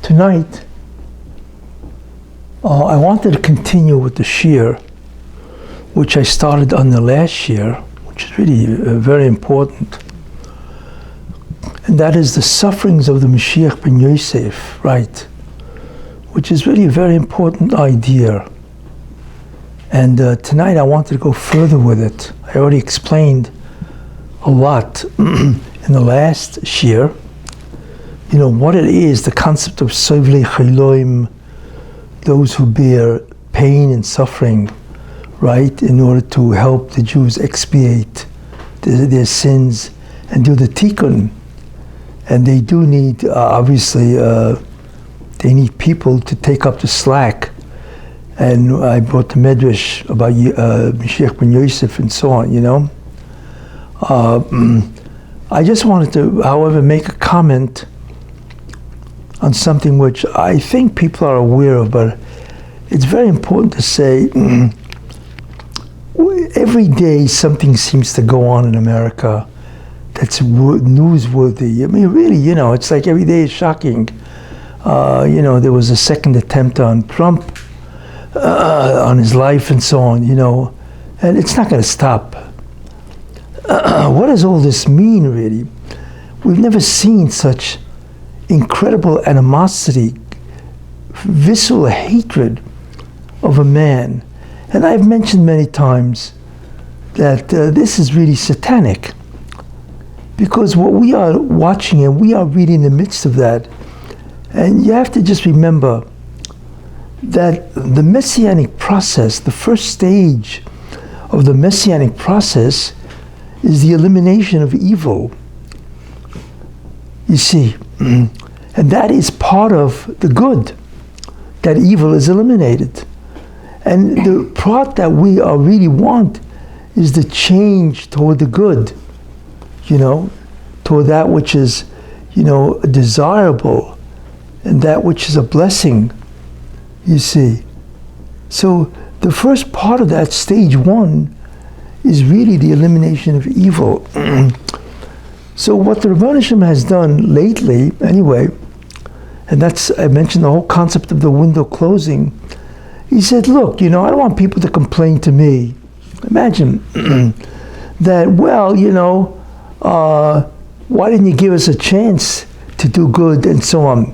Tonight, I wanted to continue with the Shiur, which I started on the last Shiur, which is really very important. And that is the sufferings of the Mashiach ben Yosef, right? Which is really a very important idea. And tonight I wanted to go further with it. I already explained a lot in the last Shiur. You know, what it is, the concept of Sovlei Chayloim, those who bear pain and suffering, right, in order to help the Jews expiate their sins and do the tikkun. And they do need, obviously, they need people to take up the slack. And I brought the Medrash about Mashiach ben Yosef and so on, you know. I just wanted to, however, make a comment on something which I think people are aware of, but it's very important to say, every day something seems to go on in America that's newsworthy. I mean, really, you know, it's like every day is shocking. You know, there was a second attempt on Trump, on his life and so on, you know, and it's not going to stop. What does all this mean, really? We've never seen such incredible animosity, visceral hatred of a man. And I've mentioned many times that this is really satanic, because what we are watching and we are really in the midst of that. And you have to just remember that the Messianic process, the first stage of the Messianic process, is the elimination of evil. You see, and that is part of the good, that evil is eliminated. And the part that we really want is the change toward the good, you know, toward that which is, you know, desirable and that which is a blessing, you see. So the first part of that stage one is really the elimination of evil. So what the Rabbi has done lately, anyway, and that's, I mentioned the whole concept of the window closing. He said, look, you know, I don't want people to complain to me. Imagine that, well, you know, why didn't you give us a chance to do good and so on?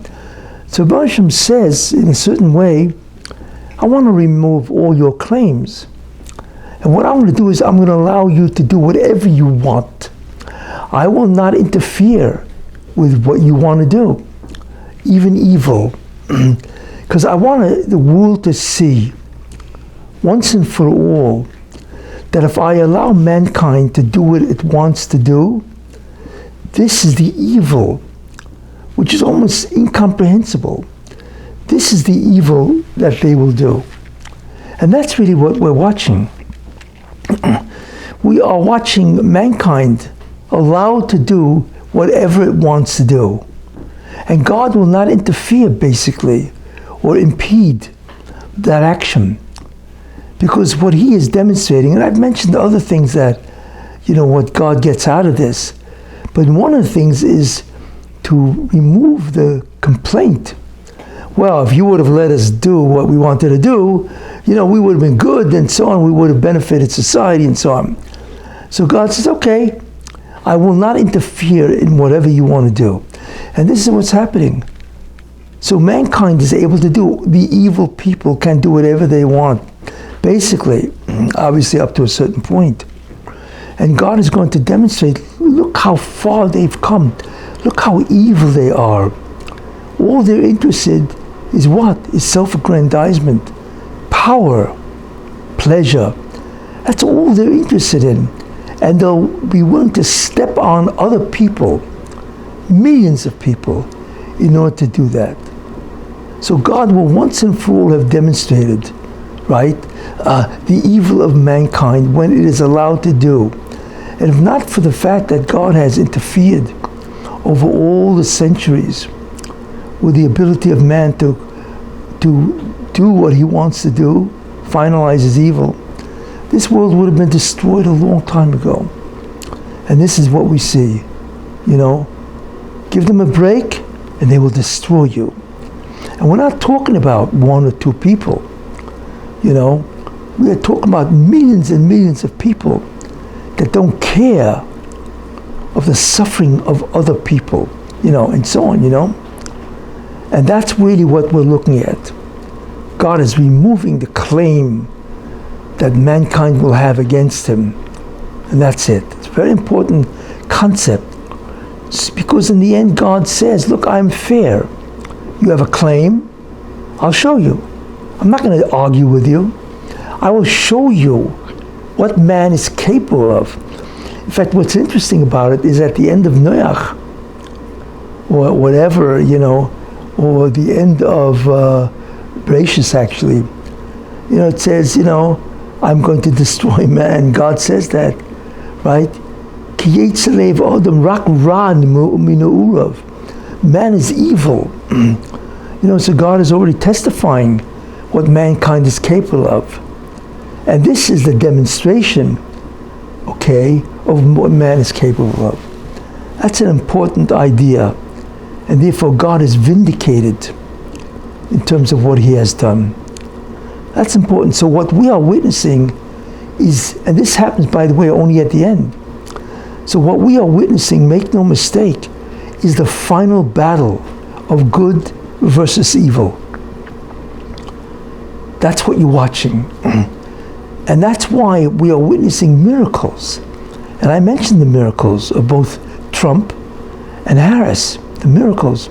So Rabbi says, in a certain way, I want to remove all your claims. And what I'm going to do is I'm going to allow you to do whatever you want. I will not interfere with what you want to do, even evil. Because I want the world to see, once and for all, that if I allow mankind to do what it wants to do, this is the evil, which is almost incomprehensible. This is the evil that they will do. And that's really what we're watching. We are watching mankind allowed to do whatever it wants to do. And God will not interfere, basically, or impede that action. Because what he is demonstrating, and I've mentioned other things that, you know, what God gets out of this, but one of the things is to remove the complaint. Well, if you would have let us do what we wanted to do, you know, we would have been good and so on, we would have benefited society and so on. So God says, okay, I will not interfere in whatever you want to do. And this is what's happening. So mankind is able to do, the evil people can do whatever they want, basically, obviously up to a certain point. And God is going to demonstrate, look how far they've come. Look how evil they are. All they're interested is what? Is self-aggrandizement, power, pleasure. That's all they're interested in. And they'll be willing to step on other people, millions of people, in order to do that. So God will once and for all have demonstrated, right, the evil of mankind when it is allowed to do. And if not for the fact that God has interfered over all the centuries with the ability of man to do what he wants to do, finalize his evil, this world would have been destroyed a long time ago. And this is what we see, you know. Give them a break and they will destroy you. And we're not talking about one or two people, you know. We are talking about millions and millions of people that don't care of the suffering of other people, you know, and so on, you know. And that's really what we're looking at. God is removing the claim that mankind will have against him. And that's it. It's a very important concept. It's because in the end, God says, look, I'm fair. You have a claim, I'll show you. I'm not going to argue with you. I will show you what man is capable of. In fact, what's interesting about it is at the end of Noach, or whatever, you know, or the end of Bereshis, actually, you know, it says, you know, I'm going to destroy man. God says that, right? Man is evil. You know, so God is already testifying what mankind is capable of. And this is the demonstration, okay, of what man is capable of. That's an important idea. And therefore God is vindicated in terms of what he has done. That's important. So what we are witnessing is, and this happens, by the way, only at the end. So what we are witnessing, make no mistake, is the final battle of good versus evil. That's what you're watching. And that's why we are witnessing miracles. And I mentioned the miracles of both Trump and Harris, the miracles.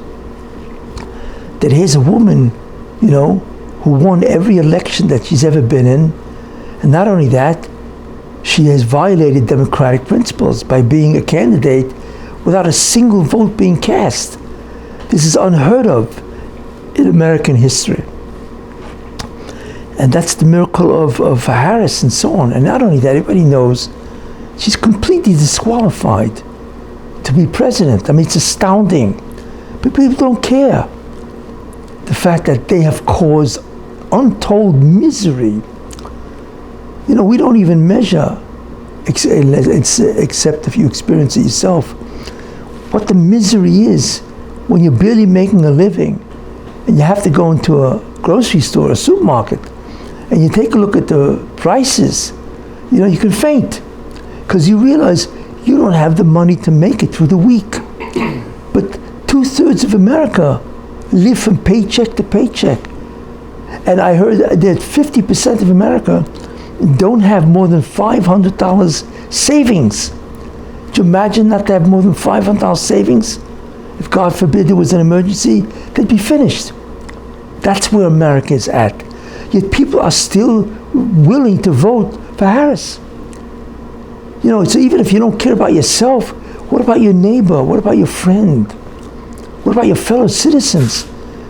That here's a woman, you know, who won every election that she's ever been in. And not only that, she has violated democratic principles by being a candidate without a single vote being cast. This is unheard of in American history. And that's the miracle of Harris and so on. And not only that, everybody knows she's completely disqualified to be president. I mean, it's astounding. But people don't care. The fact that they have caused untold misery. You know, we don't even measure, except if you experience it yourself, what the misery is when you're barely making a living and you have to go into a grocery store, a supermarket, and you take a look at the prices, you know, you can faint because you realize you don't have the money to make it through the week. But 2/3 of America live from paycheck to paycheck. And I heard that 50% of America don't have more than $500 savings. Could you imagine not to have more than $500 savings? If God forbid there was an emergency, they'd be finished. That's where America is at. Yet people are still willing to vote for Harris. You know, so even if you don't care about yourself, what about your neighbor? What about your friend? What about your fellow citizens?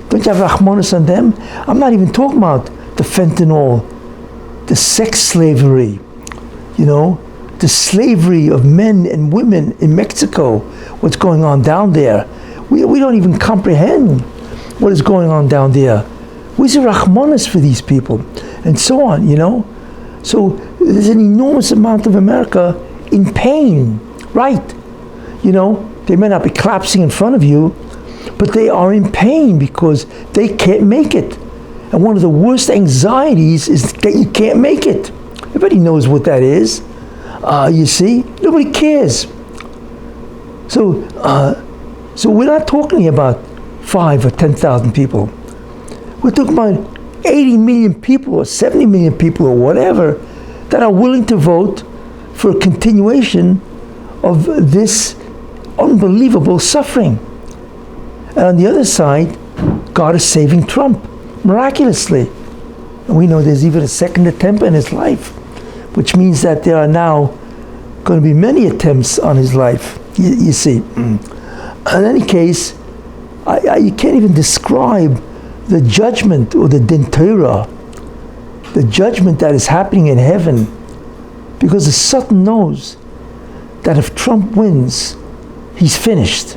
Don't you have Rahmanas on them? I'm not even talking about the fentanyl, the sex slavery, you know, the slavery of men and women in Mexico, what's going on down there. We don't even comprehend what is going on down there. Where's the Rahmanas for these people? And so on, you know. So there's an enormous amount of America in pain, right? You know, they may not be collapsing in front of you, but they are in pain because they can't make it. And one of the worst anxieties is that you can't make it. Everybody knows what that is. You see, nobody cares. So we're not talking about 5 or 10,000 people. We're talking about 80 million people or 70 million people or whatever that are willing to vote for a continuation of this unbelievable suffering. And on the other side, God is saving Trump miraculously. And we know there's even a second attempt in his life, which means that there are now going to be many attempts on his life, you see. In any case, you can't even describe the judgment or the din Torah, the judgment that is happening in heaven, because the Satan knows that if Trump wins, he's finished.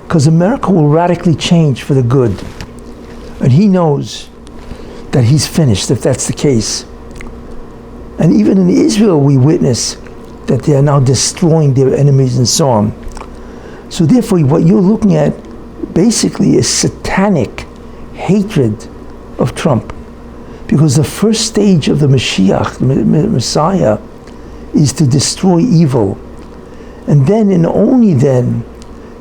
Because America will radically change for the good. And he knows that he's finished if that's the case. And even in Israel we witness that they are now destroying their enemies and so on. So therefore what you're looking at basically is satanic hatred of Trump. Because the first stage of the Mashiach, the Messiah, is to destroy evil. And then and only then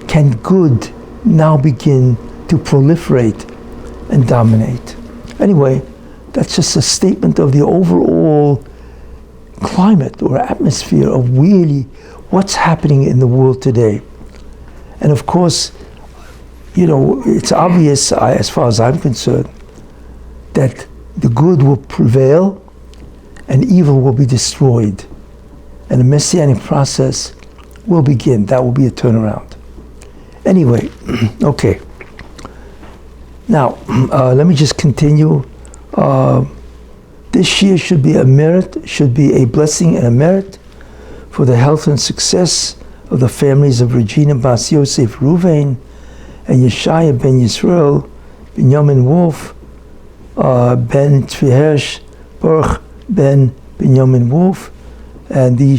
can good now begin to proliferate and dominate. Anyway, that's just a statement of the overall climate or atmosphere of really what's happening in the world today. And of course, it's obvious, as far as I'm concerned, that the good will prevail and evil will be destroyed. And the Messianic process will begin. That will be a turnaround. Anyway, okay. Now, let me just continue. This year should be a merit, should be a blessing and a merit for the health and success of the families of Regina Bas Yosef Ruvain and Yeshaya ben Yisrael, Binyamin Wolf, Ben Tzvi Baruch ben Binyamin Wolf, and the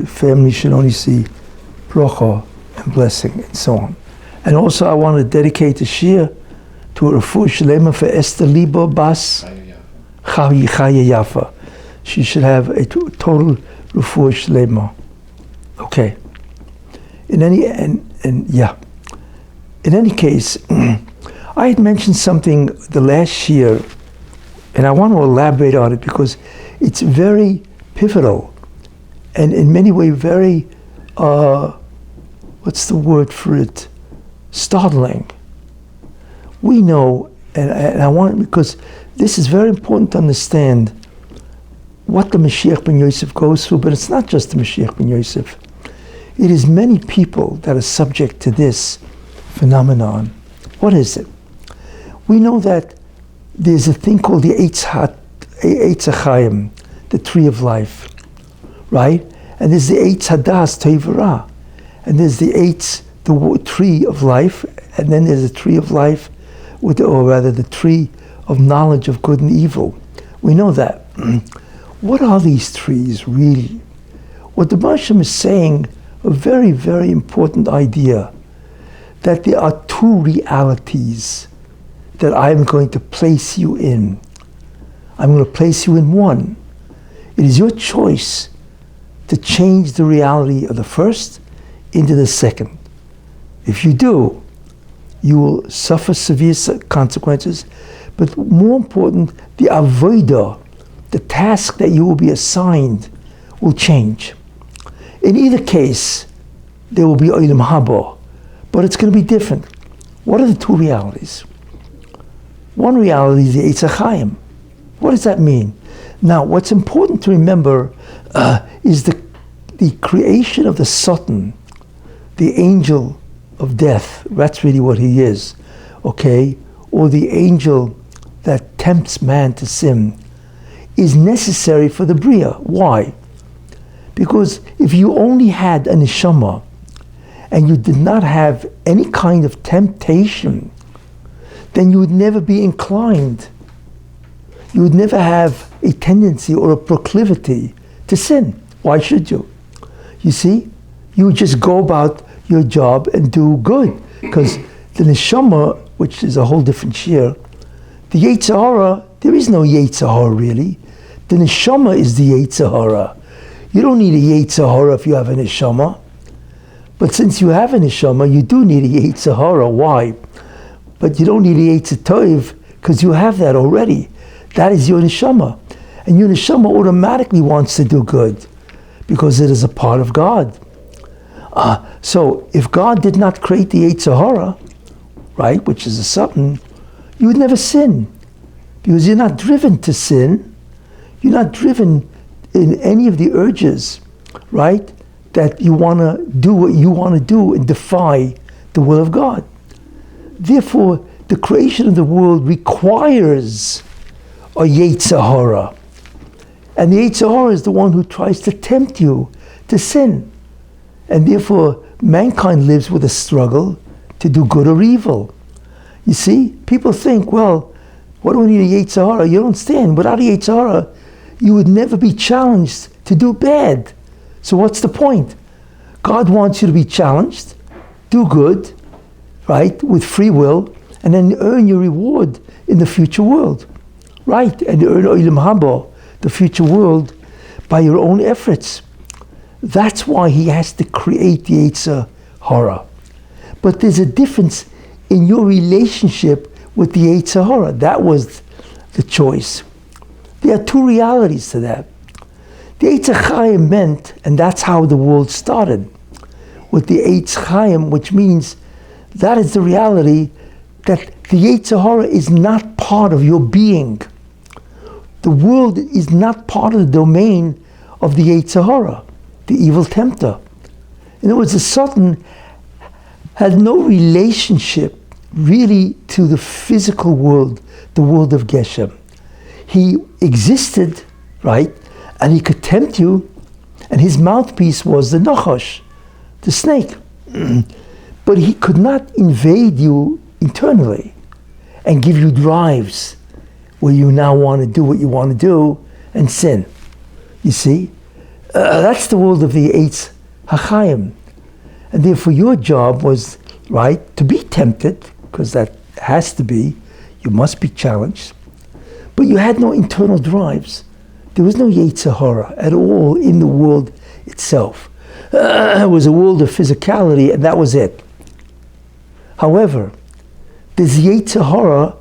family should only see bracha and blessing and so on. And also I want to dedicate the Shiur to a refuah shlema for Esther Libo Bas Chaya Yafa. She should have a total refuah shlema. Okay. In any case, I had mentioned something the last year, and I want to elaborate on it because it's very pivotal and in many ways very, what's the word for it? Startling. We know, and I want, because this is very important to understand what the Mashiach ben Yosef goes through, but it's not just the Mashiach ben Yosef. It is many people that are subject to this phenomenon. What is it? We know that there's a thing called the Eitz HaChaim, the tree of life, right? And there's the Eitz Hadas Teivara, and there's the tree of life, and then there's a tree of life, the tree of knowledge of good and evil. We know that. What are these trees really? What the Masham is saying, a very, very important idea, that there are two realities that I'm going to place you in. I'm going to place you in one. It is your choice to change the reality of the first into the second. If you do, you will suffer severe consequences, but more important, the avodah, the task that you will be assigned, will change. In either case, there will be olam haba, but it's going to be different. What are the two realities? One reality is the Eitz HaChaim. What does that mean? Now, what's important to remember is the creation of the Satan, the angel of death. That's really what he is, okay? Or the angel that tempts man to sin is necessary for the Bria. Why? Because if you only had a neshama and you did not have any kind of temptation, then you would never be inclined. You would never have a tendency or a proclivity to sin. Why should you? You see, you would just go about your job and do good. Because the neshama, which is a whole different shiur, the Yetzer Hara, there is no Yetzer Hara really. The neshama is the Yetzer Hara. You don't need a Yetzer Hara if you have a neshama. But since you have a neshama, you do need a Yetzer Hara. Why? But you don't need a Yetzer Tov because you have that already. That is your neshama. And your neshama automatically wants to do good because it is a part of God. So if God did not create the Yetzer Hara, right, which is a something, you would never sin because you're not driven to sin. You're not driven in any of the urges, right, that you want to do what you want to do and defy the will of God. Therefore, the creation of the world requires a Yetzer Hara. And the Yetzer Hara is the one who tries to tempt you to sin. And therefore, mankind lives with a struggle to do good or evil. You see, people think, well, what do we need a Yetzer Hara? You don't understand. Without a Yetzer Hara, you would never be challenged to do bad. So what's the point? God wants you to be challenged, do good, right, with free will, and then earn your reward in the future world, right? And earn Olam Haba, the future world, by your own efforts. That's why he has to create the Yetzer Hara. But there's a difference in your relationship with the Yetzer Hara. That was the choice. There are two realities to that. The Eitz Chaim meant, and that's how the world started, with the Eitz Chaim, which means that is the reality that the Yetzer Hara is not part of your being. The world is not part of the domain of the Yetzer Hara, the evil tempter. In other words, the Satan had no relationship really to the physical world, the world of Geshem. He existed, right? And he could tempt you, and his mouthpiece was the Nachash, the snake. But he could not invade you internally and give you drives where you now want to do what you want to do and sin. You see? That's the world of the Eitz HaChaim. And therefore your job was, right, to be tempted, because that has to be, you must be challenged. But you had no internal drives. There was no Yetzer Hara at all in the world itself. It was a world of physicality, and that was it. However, there's the Yetzer Hara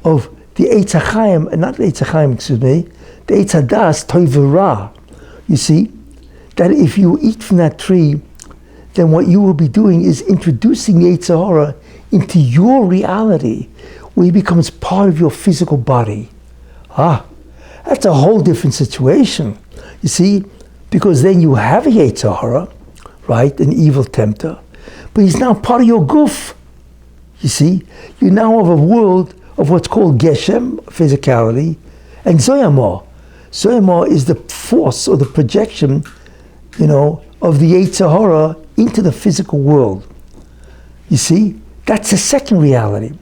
of the Eitz HaChaim, not the Eitz HaChaim, excuse me, the Eitz HaDas, Tov v'Ra. You see, that if you eat from that tree, then what you will be doing is introducing the Yetzer Hara into your reality, where he becomes part of your physical body. That's a whole different situation, you see, because then you have a Yetzer Hara, right, an evil tempter, but he's now part of your guf. You see, you now have a world of what's called Geshem, physicality, and Zoyamah. Zoyamah is the force or the projection, of the Yetzer Hara into the physical world. You see, that's the second reality.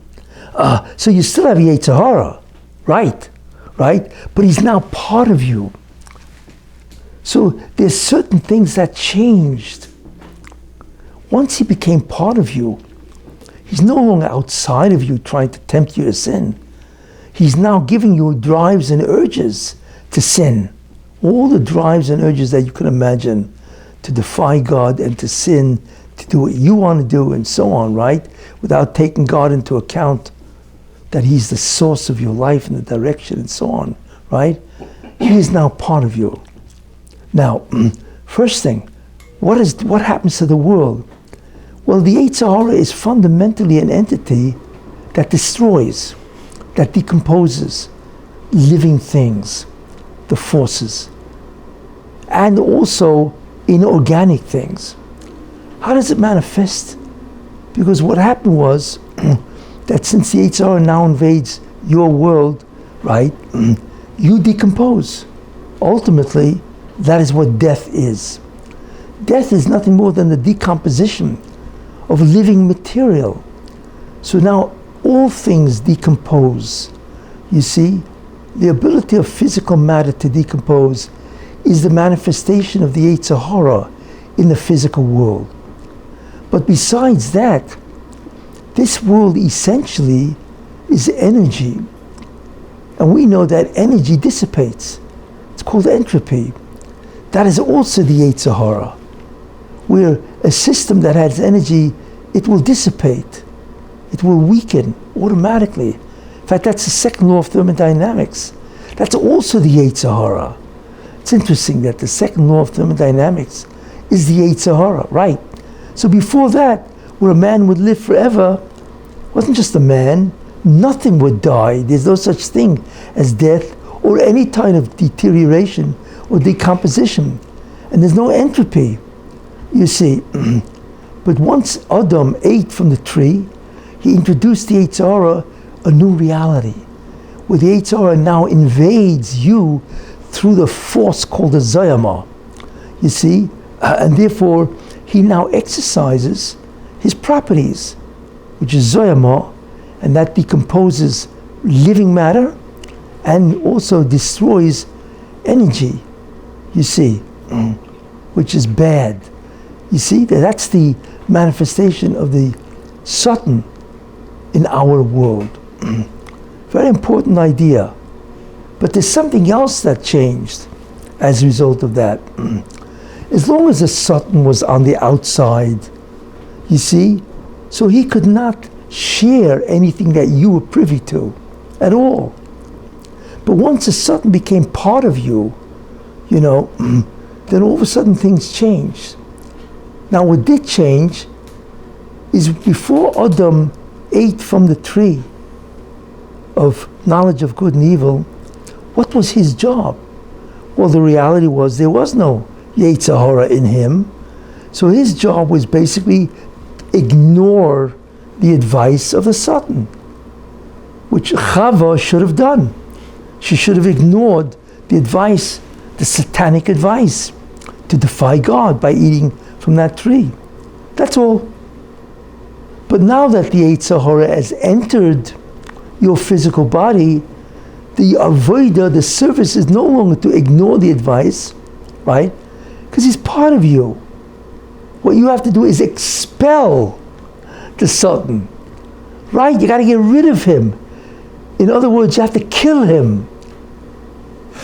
So you still have Yetzer Hara, right? But he's now part of you. So there's certain things that changed. Once he became part of you, he's no longer outside of you trying to tempt you to sin. He's now giving you drives and urges to sin. All the drives and urges that you can imagine to defy God and to sin, to do what you want to do and so on, right? Without taking God into account, that he's the source of your life and the direction and so on, right? He is now part of you. Now, first thing, what happens to the world? Well, the Yetzer Hara is fundamentally an entity that destroys, that decomposes living things, the forces, and also inorganic things. How does it manifest? Because what happened was that since the Yetzer Hara now invades your world, right, you decompose. Ultimately, that is what death is. Death is nothing more than the decomposition of living material. So now all things decompose. You see, the ability of physical matter to decompose is the manifestation of the Yetzer Hara in the physical world. But besides that, this world essentially is energy. And we know that energy dissipates. It's called entropy. That is also the Yetzer Hara. Where a system that has energy, it will dissipate. It will weaken automatically. In fact, that's the second law of thermodynamics. That's also the Yetzer Hara. It's interesting that the second law of thermodynamics is the Yetzer Hara, right? So before that, where a man would live forever, wasn't just a man, nothing would die. There's no such thing as death or any kind of deterioration or decomposition. And there's no entropy, you see. But once Adam ate from the tree, he introduced the Yetzer Hara a new reality, where the Yetzer Hara now invades you through the force called the Zayama. You see? And therefore, he now exercises his properties, which is Zoyama, and that decomposes living matter and also destroys energy, you see, which is bad. You see, that's the manifestation of the Satan in our world. Very important idea. But there's something else that changed as a result of that. As long as the Satan was on the outside, you see, so he could not share anything that you were privy to at all. But once the Satan became part of you, then all of a sudden things changed. Now what did change is before Adam ate from the tree of knowledge of good and evil, what was his job? Well, the reality was there was no Yetzer Hara in him. So his job was basically ignore the advice of the Satan, which Chava should have done. She should have ignored the advice, the satanic advice, to defy God by eating from that tree. That's all. But now that the Yetzer Hara has entered your physical body, the avodah, the service, is no longer to ignore the advice, right? Because he's part of you. What you have to do is expel the Satan, right? You got to get rid of him. In other words, you have to kill him.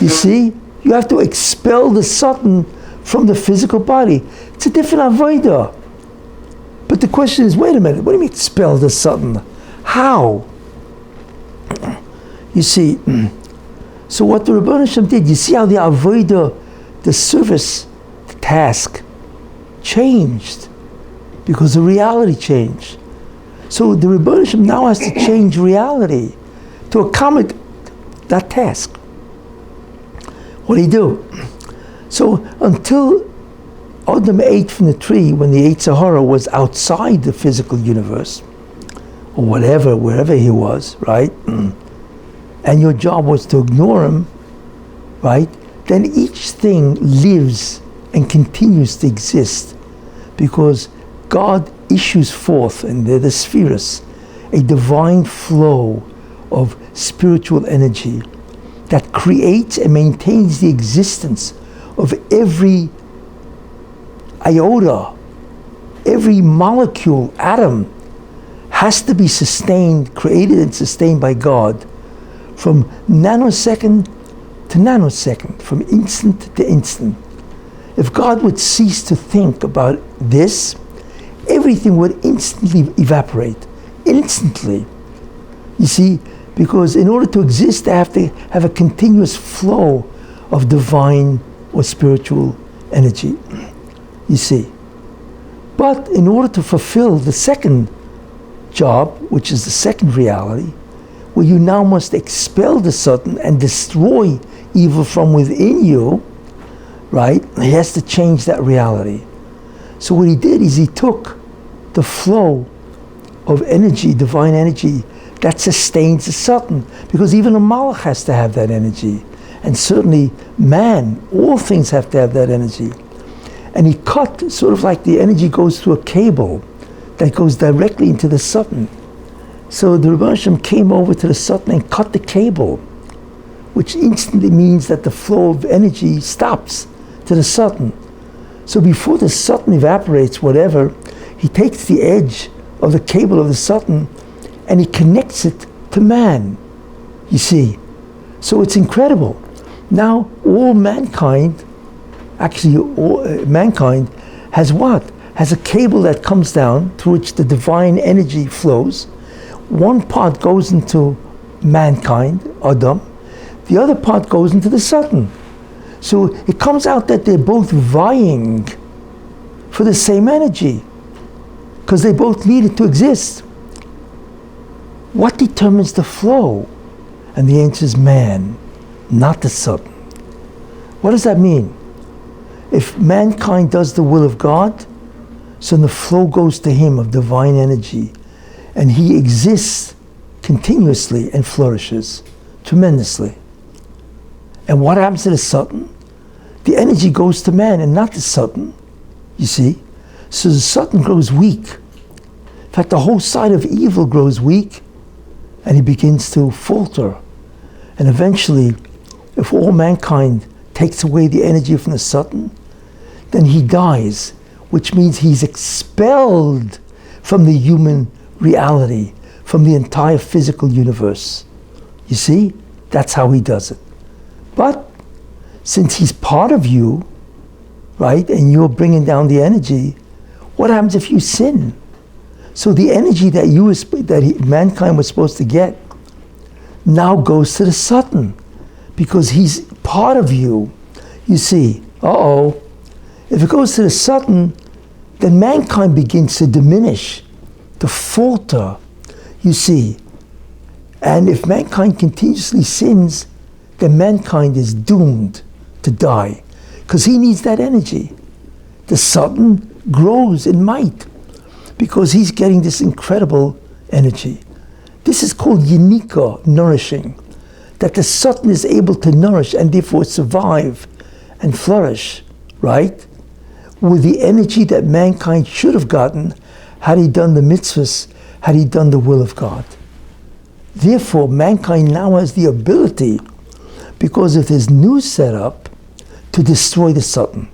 You see? You have to expel the Satan from the physical body. It's a different avodah. But the question is, wait a minute, what do you mean expel the Satan? How? You see, so what the Rebbeinu Shem did, you see how the avodah, the service, the task, changed because the reality changed. So the Rebbeinu Shem now has to change reality to accommodate that task. What do you do? So until Adam ate from the tree, when the Yetzer Hara was outside the physical universe, or whatever, wherever he was, right? And your job was to ignore him, right? Then each thing lives and continues to exist because God issues forth, and they're the spheres, a divine flow of spiritual energy that creates and maintains the existence of every iota, every molecule, atom, has to be sustained, created and sustained by God from nanosecond to nanosecond, from instant to instant. If God would cease to think about this, everything would instantly evaporate. Instantly. You see, because in order to exist, they have to have a continuous flow of divine or spiritual energy. You see. But in order to fulfill the second job, which is the second reality, where you now must expel the Satan and destroy evil from within you, right? He has to change that reality. So what he did is he took the flow of energy, divine energy, that sustains the Satan, because even a Malach has to have that energy. And certainly man, all things have to have that energy. And he cut, sort of like the energy goes through a cable that goes directly into the Satan. So the Rebbe Hashem came over to the Satan and cut the cable, which instantly means that the flow of energy stops to the Satan. So before the Satan evaporates, whatever, he takes the edge of the cable of the Satan and he connects it to man, you see. So it's incredible. Now all mankind, mankind has what? Has a cable that comes down through which the divine energy flows. One part goes into mankind, Adam. The other part goes into the Satan. So it comes out that they're both vying for the same energy because they both need it to exist. What determines the flow? And the answer is man, not the Satan. What does that mean? If mankind does the will of God, so the flow goes to him of divine energy, and he exists continuously and flourishes tremendously. And what happens to the Satan? The energy goes to man and not the Satan, you see. So the Satan grows weak. In fact, the whole side of evil grows weak, and he begins to falter. And eventually, if all mankind takes away the energy from the Satan, then he dies, which means he's expelled from the human reality, from the entire physical universe. You see? That's how he does it. But since he's part of you, right, and you're bringing down the energy, what happens if you sin? So the energy that mankind was supposed to get now goes to the Satan, because he's part of you. You see, if it goes to the Satan, then mankind begins to diminish, to falter, you see. And if mankind continuously sins, then mankind is doomed to die, because he needs that energy. The Satan grows in might because he's getting this incredible energy. This is called Yenika, nourishing, that the Satan is able to nourish and therefore survive and flourish, right? With the energy that mankind should have gotten had he done the mitzvahs, had he done the will of God. Therefore, mankind now has the ability, because of this new setup, to destroy the Satan.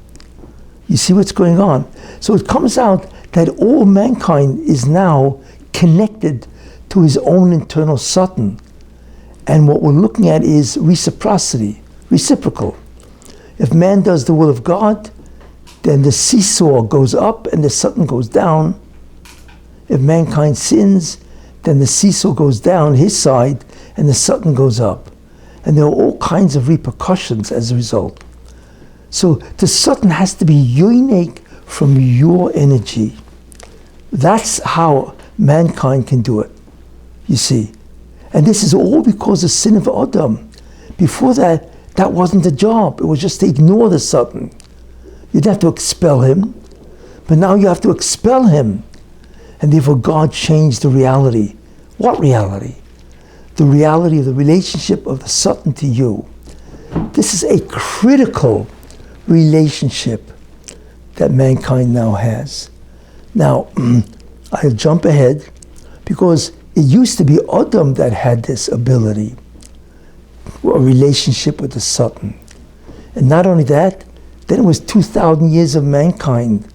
You see what's going on? So it comes out that all mankind is now connected to his own internal Satan. And what we're looking at is reciprocity, reciprocal. If man does the will of God, then the seesaw goes up and the Satan goes down. If mankind sins, then the seesaw goes down his side and the Satan goes up. And there are all kinds of repercussions as a result. So the Satan has to be unique from your energy. That's how mankind can do it, you see. And this is all because of sin of Adam. Before that, that wasn't the job. It was just to ignore the Satan. You'd have to expel him. But now you have to expel him. And therefore God changed the reality. What reality? The reality of the relationship of the Satan to you. This is a critical relationship that mankind now has. Now, I'll jump ahead, because it used to be Adam that had this ability, a relationship with the Satan. And not only that, then it was 2,000 years of mankind.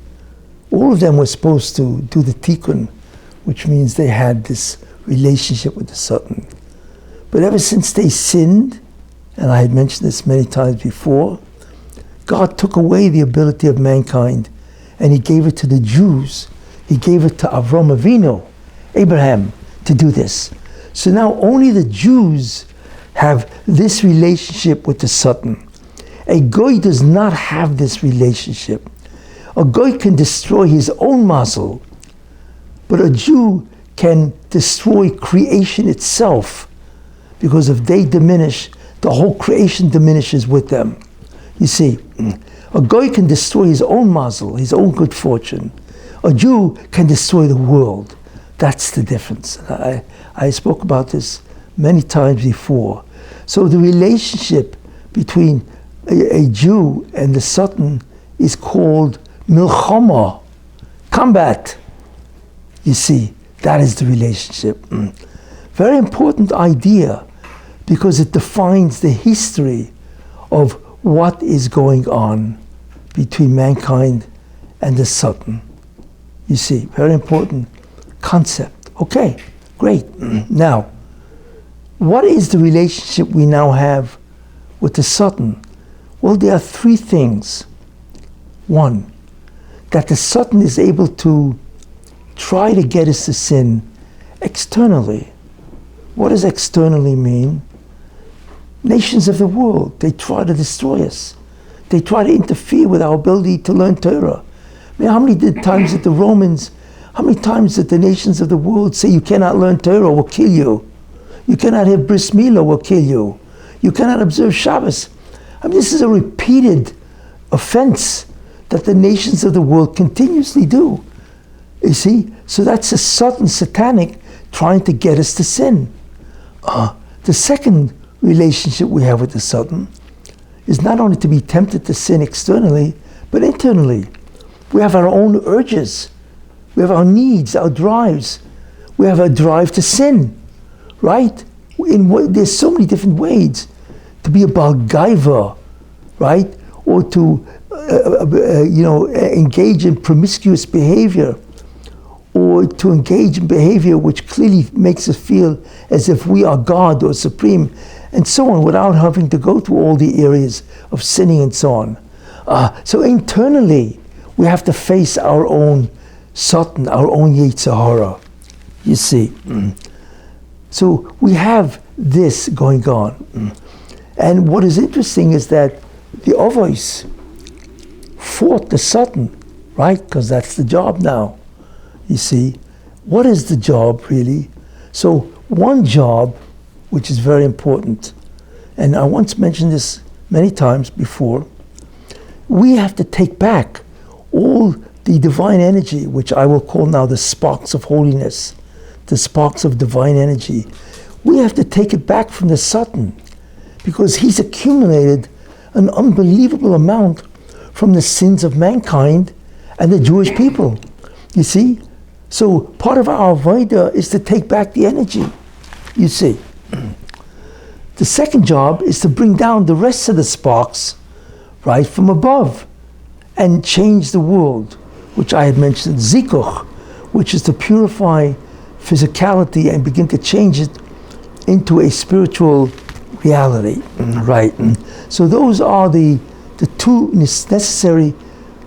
All of them were supposed to do the tikkun, which means they had this relationship with the Satan. But ever since they sinned, and I had mentioned this many times before, God took away the ability of mankind and he gave it to the Jews. He gave it to Avram Avinu, Abraham, to do this. So now only the Jews have this relationship with the Satan. A goy does not have this relationship. A goy can destroy his own mazel, but a Jew can destroy creation itself, because if they diminish, the whole creation diminishes with them. You see, a goy can destroy his own mazel, his own good fortune. A Jew can destroy the world. That's the difference. I spoke about this many times before. So the relationship between a Jew and the Satan is called milchama, combat. You see, that is the relationship. Very important idea, because it defines the history of what is going on between mankind and the Satan. You see, very important concept. Okay, great. Now, what is the relationship we now have with the Satan? Well, there are three things. One, that the Satan is able to try to get us to sin externally. What does externally mean? Nations of the world, they try to destroy us. They try to interfere with our ability to learn Torah. I mean, how many times did the nations of the world say you cannot learn Torah, we'll kill you. You cannot have bris milah, we'll kill you. You cannot observe Shabbos. I mean, this is a repeated offense that the nations of the world continuously do. You see? So that's a Satan, satanic, trying to get us to sin. The second relationship we have with the Satan is not only to be tempted to sin externally, but internally. We have our own urges. We have our needs, our drives. We have a drive to sin, right? There's so many different ways to be a Baal Gaiva, right? Or to engage in promiscuous behavior, or to engage in behavior which clearly makes us feel as if we are God or supreme, and so on, without having to go through all the areas of sinning and so on. So internally, we have to face our own Satan, our own Yetzer Hara, you see. So we have this going on. And what is interesting is that the Avos fought the Satan, right? Because that's the job now, you see. What is the job, really? So one job, which is very important, and I once mentioned this many times before, we have to take back all the divine energy, which I will call now the sparks of holiness, the sparks of divine energy. We have to take it back from the Satan, because he's accumulated an unbelievable amount from the sins of mankind and the Jewish people, you see? So part of our avodah is to take back the energy, you see. The second job is to bring down the rest of the sparks, right, from above, and change the world, which I had mentioned, zikuch, which is to purify physicality and begin to change it into a spiritual reality, right? So those are the two necessary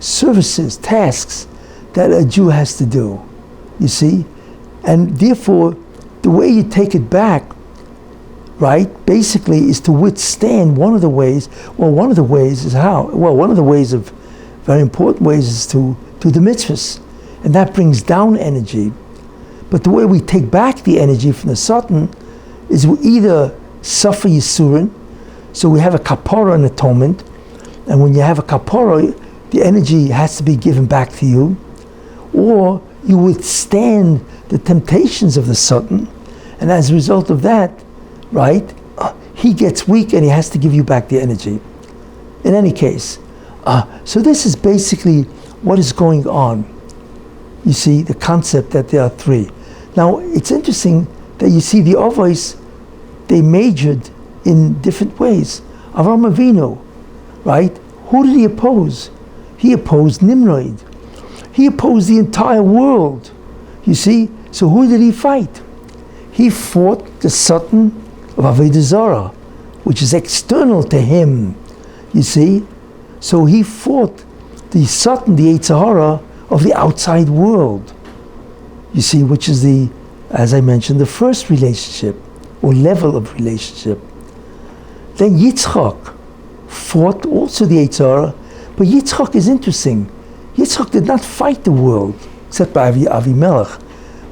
services, tasks that a Jew has to do, you see? And therefore, the way you take it back, right, basically is to withstand one of the ways is how? Well, one of the ways of, very important ways is to do the mitzvahs, and that brings down energy. But the way we take back the energy from the Satan is we either suffer Yisurin, so we have a kapara, an atonement, and when you have a kapara, the energy has to be given back to you, or you withstand the temptations of the Satan, and as a result of that, right, he gets weak and he has to give you back the energy. In any case, so this is basically what is going on. You see, the concept that there are three. Now, it's interesting that you see the Avos, they majored in different ways. Avraham Avinu, right? Who did he oppose? He opposed Nimrod. He opposed the entire world. You see? So who did he fight? He fought the Satan of Avodah Zarah, which is external to him. You see? So he fought the Satan, the Yetzer Hara of the outside world. You see, which is the, as I mentioned, the first relationship or level of relationship. Then Yitzchak fought also the Yetzer Hara, but Yitzchak is interesting. Yitzchak did not fight the world, except by Avimelech,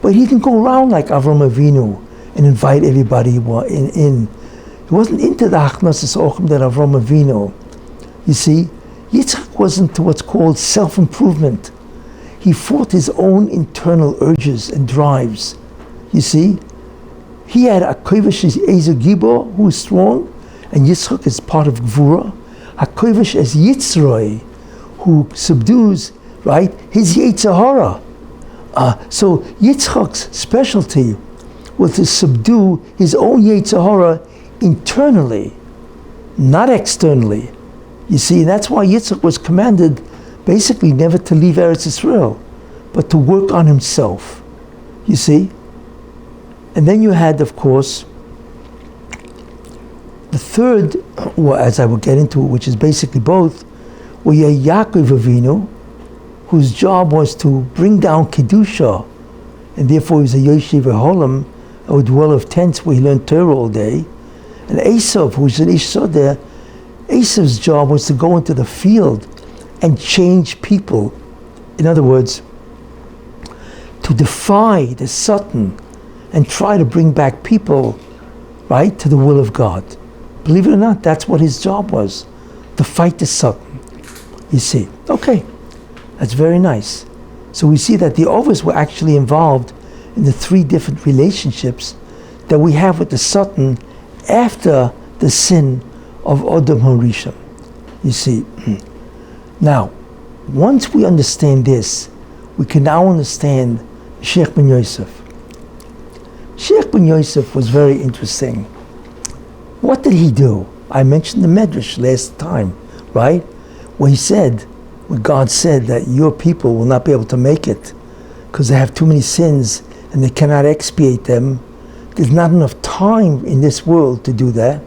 but he didn't go around like Avraham Avinu and invite everybody in. He wasn't into the Achnas Ochem that Avraham Avinu. You see, Yitzchak wasn't to what's called self-improvement. He fought his own internal urges and drives. You see, he had a Kovish Ezer Gibor, who is strong, and Yitzchak is part of Gvura. A Kovish as Yitzroi, who subdues, right, his Yetzer Hara. So Yitzchak's specialty was to subdue his own Yetzer Hara internally, not externally. You see, that's why Yitzchak was commanded basically never to leave Eretz Yisrael, but to work on himself. You see? And then you had, of course, the third, or as I will get into, which is basically both, were Yaakov Avinu, whose job was to bring down Kedusha, and therefore he was a Yoshev Holam, a dweller of tents where he learned Torah all day. And Esav, who was an Ish Sodeh, Esav's job was to go into the field and change people. In other words, to defy the Satan and try to bring back people, right, to the will of God. Believe it or not, that's what his job was, to fight the Satan. You see, okay, that's very nice. So we see that the Avos were actually involved in the three different relationships that we have with the Satan after the sin of Adam HaRishon. You see, now, once we understand this, we can now understand Mashiach ben Yosef. Mashiach ben Yosef was very interesting. What did he do? I mentioned the Medrash last time, right? Where he said, where God said that your people will not be able to make it because they have too many sins and they cannot expiate them. There's not enough time in this world to do that.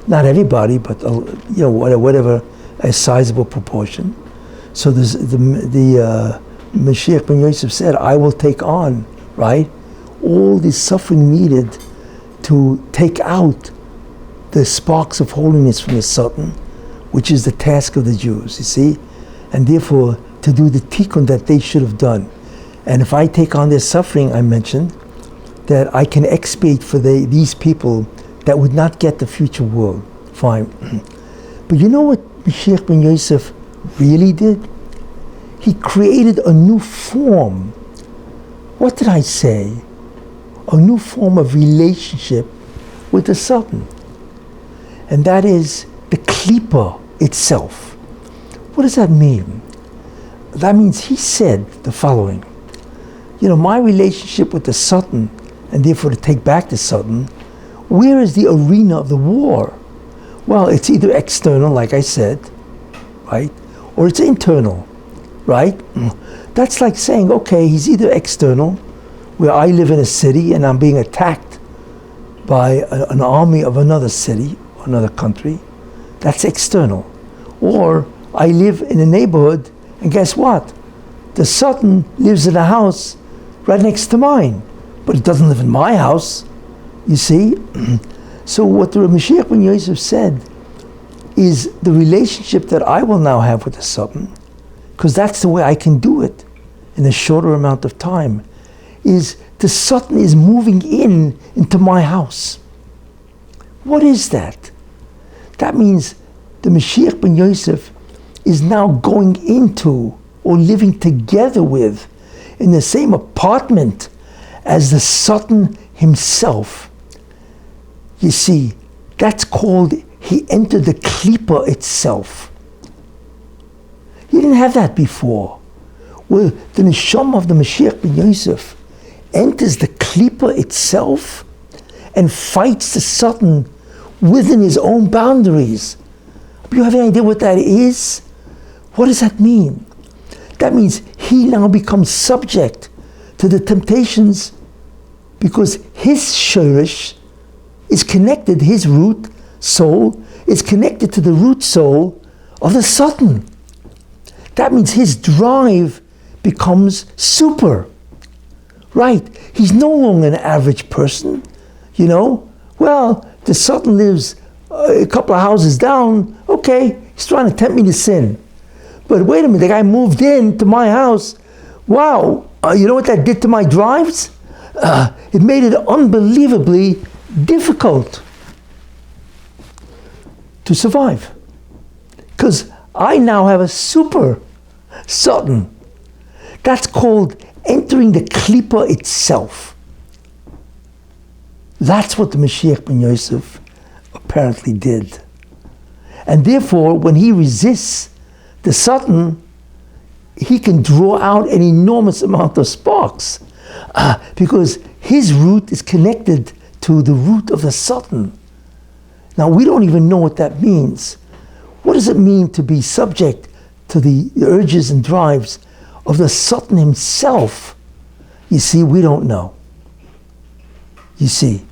Not everybody, but whatever a sizable proportion. So there's the Mashiach ben Yosef said, I will take on, right, all the suffering needed to take out the sparks of holiness from the Satan, which is the task of the Jews, you see, and therefore to do the tikkun that they should have done. And if I take on their suffering, I mentioned, that I can expiate for these people that would not get the future world. Fine. But you know what Mashiach ben Yosef really did? He created a new form. What did I say? A new form of relationship with the Satan. And that is the klipa itself. What does that mean? That means he said the following. My relationship with the Satan, and therefore to take back the Satan, where is the arena of the war? Well, it's either external, like I said, right? Or it's internal, right? That's like saying, okay, he's either external, where I live in a city and I'm being attacked by an army of another city, another country. That's external. Or I live in a neighborhood, and guess what? The Satan lives in a house right next to mine, but it doesn't live in my house, you see? So what the Mashiach ben Yosef said is the relationship that I will now have with the Satan, because that's the way I can do it in a shorter amount of time, is the Satan is moving into my house. What is that? That means the Mashiach ben Yosef is now going into or living together with in the same apartment as the Satan himself. You see, that's called he entered the klipa itself. He didn't have that before. Well, the neshama of the Mashiach ben Yosef enters the klipa itself and fights the Satan within his own boundaries. Do you have any idea what that is? What does that mean? That means he now becomes subject to the temptations because his shirish is connected, his root soul is connected to the root soul of the Satan. That means his drive becomes super. Right? He's no longer an average person, Well, the Satan lives a couple of houses down. Okay, he's trying to tempt me to sin. But wait a minute, the guy moved into my house. Wow, you know what that did to my drives? It made it unbelievably difficult to survive. Because I now have a super Satan. That's called entering the klipa itself. That's what the Mashiach ben Yosef apparently did. And therefore, when he resists the Satan, he can draw out an enormous amount of sparks because his root is connected to the root of the Satan. Now, we don't even know what that means. What does it mean to be subject to the urges and drives of the Satan himself? You see, we don't know. You see,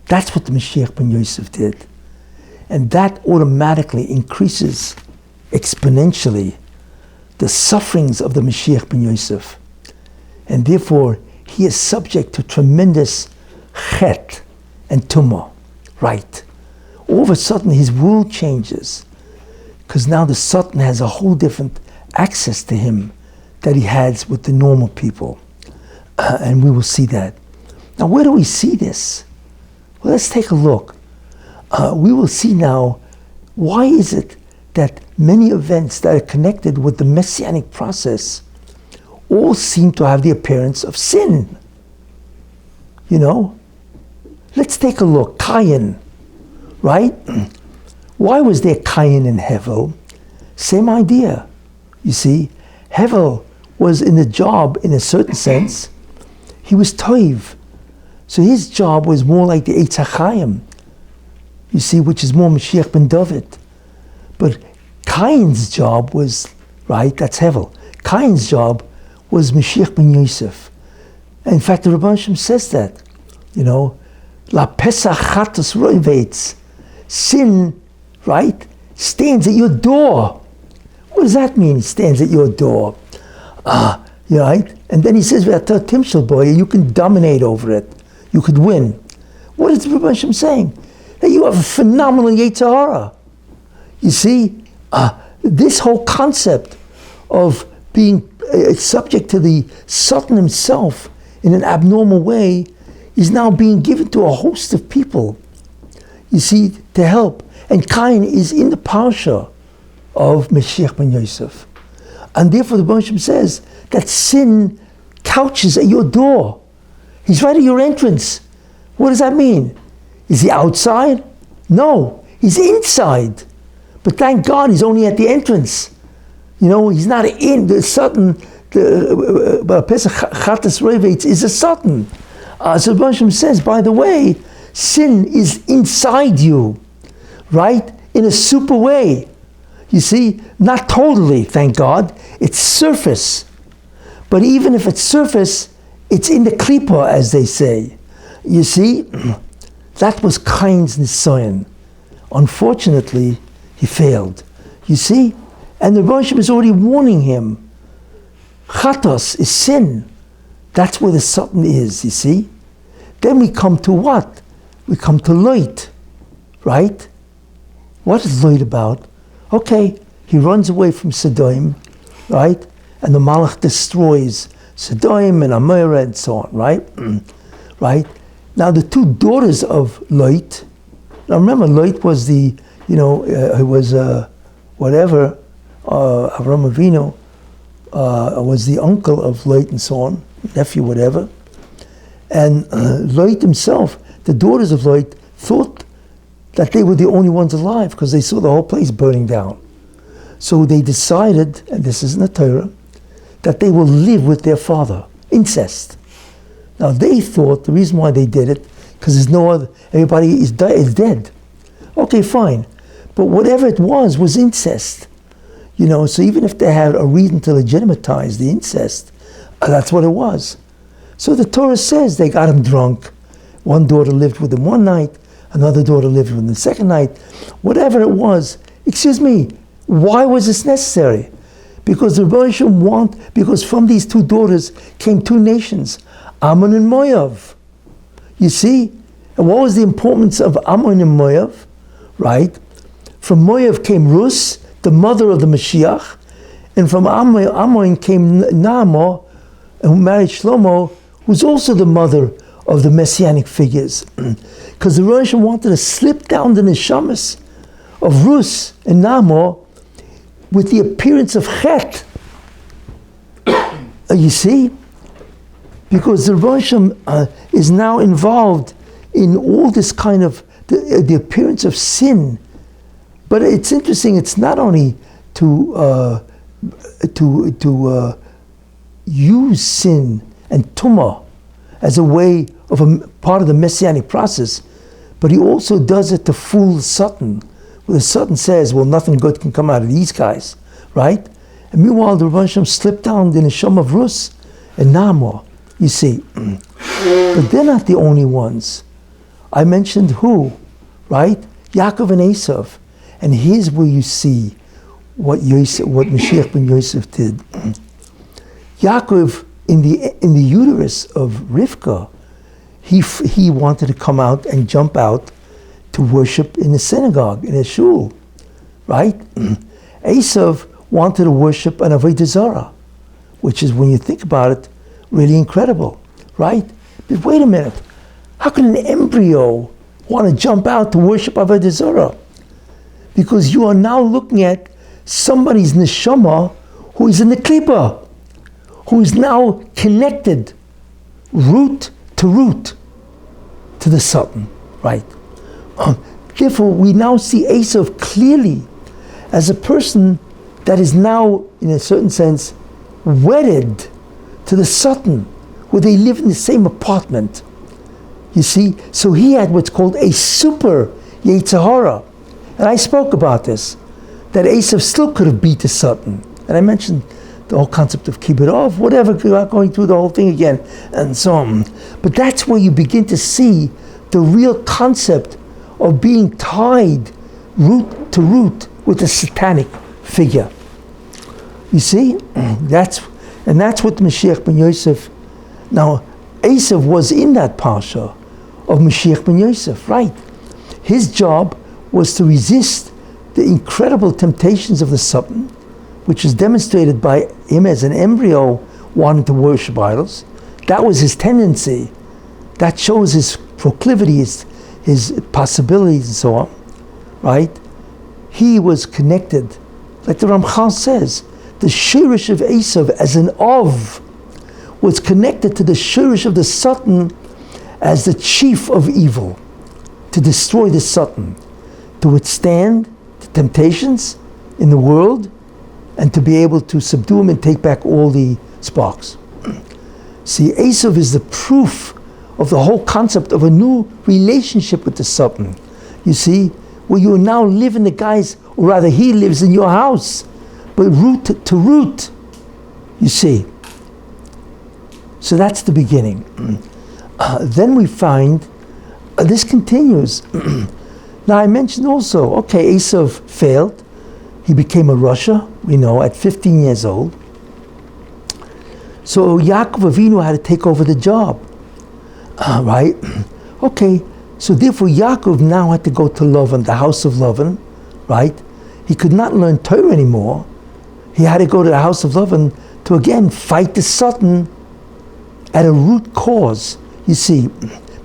that's what the Mashiach ben Yosef did. And that automatically increases exponentially the sufferings of the Mashiach ben Yosef. And therefore, he is subject to tremendous chet and tumah. Right. All of a sudden, his world changes. Because now the Satan has a whole different access to him that he has with the normal people. And we will see that. Now, where do we see this? Well, let's take a look. We will see now, why is it that many events that are connected with the Messianic process all seem to have the appearance of sin? Let's take a look. Cain, right? Why was there Cain and Hevel? Same idea. You see, Hevel was in the job, in a certain sense, he was toiv. So his job was more like the Eitz HaChaim, you see, which is more Mashiach ben David. But Cain's job was, right, that's Hevel. Cain's job was Mashiach ben Yosef. In fact, the Rabbi Shem says that, La Pesach Chatos Roivetz, sin, right, stands at your door. What does that mean? It stands at your door. Right? And then he says, you can dominate over it. You could win. What is the Rabbi Shem saying? That you have a phenomenal Yetzer Hara. You see, this whole concept of being subject to the Satan himself in an abnormal way is now being given to a host of people, you see, to help. And Cain is in the parsha of Mashiach ben Yosef. And therefore the Rebbe says that sin couches at your door. He's right at your entrance. What does that mean? Is he outside? No, he's inside. But thank God he's only at the entrance. He's not in the Satan. The Pesach Chatas Revetz is a Satan. So the Rebbe says, by the way, sin is inside you, right? In a super way. You see, not totally, thank God. It's surface. But even if it's surface, it's in the klipa, as they say. You see, that was Cain's nisayon. Unfortunately, he failed. You see? And the Rebbe is already warning him. Chatos is sin. That's where the Satan is, you see? Then we come to what? We come to light, right? What is light about? Okay, he runs away from Sodom, right? And the Malik destroys Sodom and Amorah and so on, right? Right? Now the two daughters of Lot, now remember Lot was the, it was Avram Avinu was the uncle of Lot and so on, nephew, whatever. And Lot himself, the daughters of Lot, thought that they were the only ones alive because they saw the whole place burning down. So they decided, and this is in the Torah, that they will live with their father, incest. Now they thought the reason why they did it, because there's no other, everybody is dead. Okay, fine. But whatever it was incest. So even if they had a reason to legitimatize the incest, that's what it was. So the Torah says they got him drunk. One daughter lived with him one night, another daughter lived with him the second night. Whatever it was, excuse me, why was this necessary? Because the Rebbe because from these two daughters came two nations, Ammon and Moav. You see? And what was the importance of Ammon and Moav? Right? From Moav came Rus, the mother of the Mashiach, and from Ammon came Naamah, who married Shlomo, who's also the mother of the Messianic figures. Because the Rosh wanted to slip down the neshamas of Rus and Naamah with the appearance of Chet. You see? Because the Rosh is now involved in all this kind of, the appearance of sin. But it's interesting, it's not only to use sin and tumah as a way of a part of the Messianic process, but he also does it to fool the Satan. Where the Satan says, well, nothing good can come out of these guys, right? And meanwhile, the Rebbe Shem slipped down the neshama of Rus and Naamah, you see. But they're not the only ones. I mentioned who, right? Yaakov and Esav. And here's where you see what Mashiach ben Yosef did. Yaakov, in the uterus of Rivka, he wanted to come out and jump out to worship in the synagogue, in a shul, right? Esav wanted to worship an Avodah Zarah, which is, when you think about it, really incredible, right? But wait a minute, how can an embryo want to jump out to worship Avodah Zarah? Because you are now looking at somebody's neshama who is in the klipa, who is now connected root to the Satan, right? Therefore, we now see Esav clearly as a person that is now, in a certain sense, wedded to the Satan, where they live in the same apartment. You see? So he had what's called a super Yetzer Hara. And I spoke about this, that Esav still could have beat the Satan. And I mentioned the whole concept of kibbutz, whatever, without going through the whole thing again, and so on. But that's where you begin to see the real concept of being tied root to root with a satanic figure. You see, that's what Mashiach ben Yosef. Now, Esav was in that parsha of Mashiach ben Yosef, right? His job was to resist the incredible temptations of the Satan, which is demonstrated by him as an embryo wanting to worship idols. That was his tendency. That shows his proclivities, his possibilities and so on, right? He was connected, like the Ramchal says, the shirish of Esav as an Ov was connected to the shirish of the Satan as the chief of evil, to destroy the Satan, to withstand the temptations in the world, and to be able to subdue him and take back all the sparks. See, Esav is the proof of the whole concept of a new relationship with the Satan. You see, where you now live in the guy's, or rather he lives in your house, but root to root, you see. So that's the beginning. Then we find, this continues. Now I mentioned also, okay, Esav failed. He became a Rasha, we know, at 15 years old. So Yaakov Avinu had to take over the job, right? Okay, so therefore Yaakov now had to go to Lavan, the house of Lavan, right? He could not learn Torah anymore. He had to go to the house of Lavan to again fight the Satan at a root cause, you see.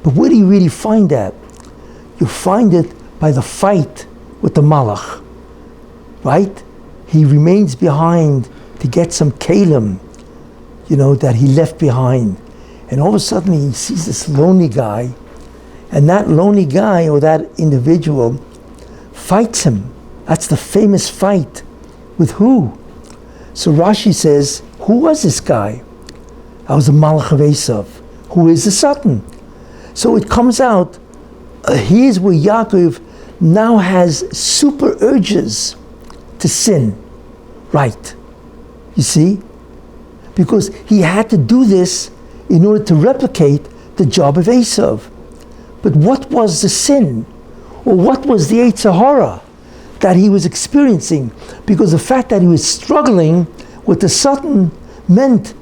But where do you really find that? You find it by the fight with the Malach, right? He remains behind to get some kalim, that he left behind. And all of a sudden he sees this lonely guy, and that lonely guy or that individual fights him. That's the famous fight. With who? So Rashi says, who was this guy? That was the Malach of Esav. Who is the Satan? So it comes out, here's where Yaakov now has super urges to sin. Right. You see? Because he had to do this in order to replicate the job of Esav. But what was the sin? Or what was the Yetzer Hara that he was experiencing? Because the fact that he was struggling with the Satan meant,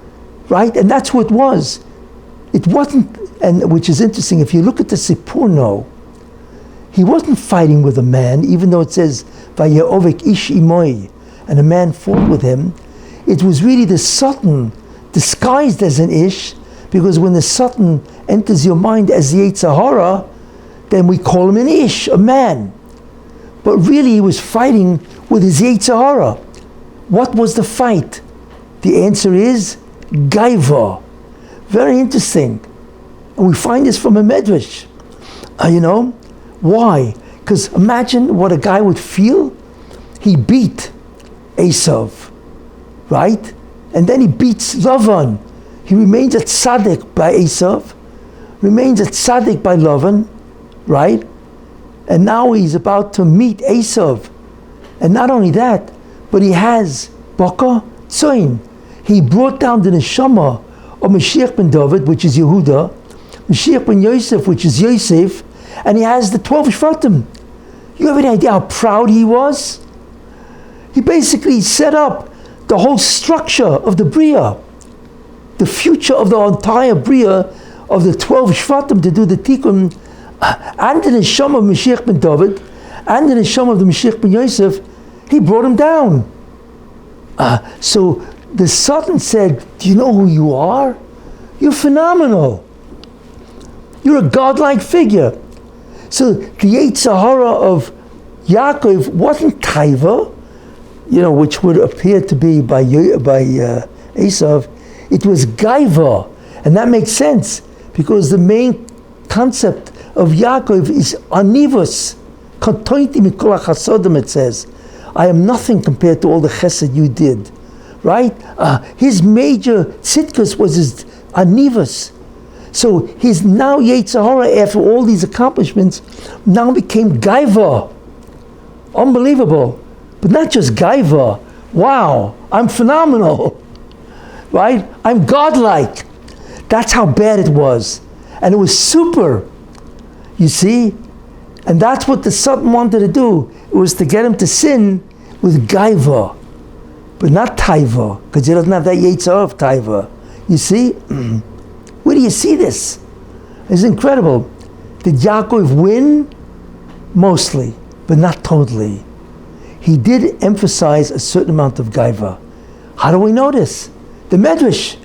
right? And that's what it was. It wasn't, and which is interesting, if you look at the Sipurno, he wasn't fighting with a man, even though it says, Vayeovek ish imoi, and a man fought with him. It was really the Satan disguised as an ish, because when the Satan enters your mind as the Yetzer Hara, then we call him an ish, a man. But really he was fighting with his Yetzer Hara. What was the fight? The answer is Gaiva. Very interesting. And we find this from a Medrash. Why? Because imagine what a guy would feel. He beat Esav, right? And then he beats Lavan. He remains at Tzaddik by Esav, remains at Tzaddik by Lavan, right? And now he's about to meet Esav. And not only that, but he has Baka Tzoin. He brought down the neshama of Mashiach ben David, which is Yehuda, Mashiach ben Yosef, which is Yosef, and he has the 12 Shvatim. You have any idea how proud he was? He basically set up the whole structure of the Bria, the future of the entire Bria of the 12 Shvatim to do the Tikkun, and the neshama of Mashiach ben David, and the neshama of the Mashiach ben Yosef. He brought him down. So the Satan said, do you know who you are? You're phenomenal. You're a godlike figure. So the Yetzer Hara of Yaakov wasn't Taiva, which would appear to be by Esav. It was Gaiva. And that makes sense, because the main concept of Yaakov is Anivus. Katoiti mikol chasodim, it says. I am nothing compared to all the chesed you did. Right? His major tzidkus was his Anivus. So his now Yetzer Hara, after all these accomplishments, now became Gaiva. Unbelievable. But not just Gaiva. Wow, I'm phenomenal. right? I'm godlike. That's how bad it was. And it was super, you see? And that's what the Satan wanted to do. It was to get him to sin with gaiva, but not taiva, because he doesn't have that yetzer of taiva. You see? Where do you see this? It's incredible. Did Yaakov win? Mostly, but not totally. He did emphasize a certain amount of gaiva. How do we know this? The Medrash.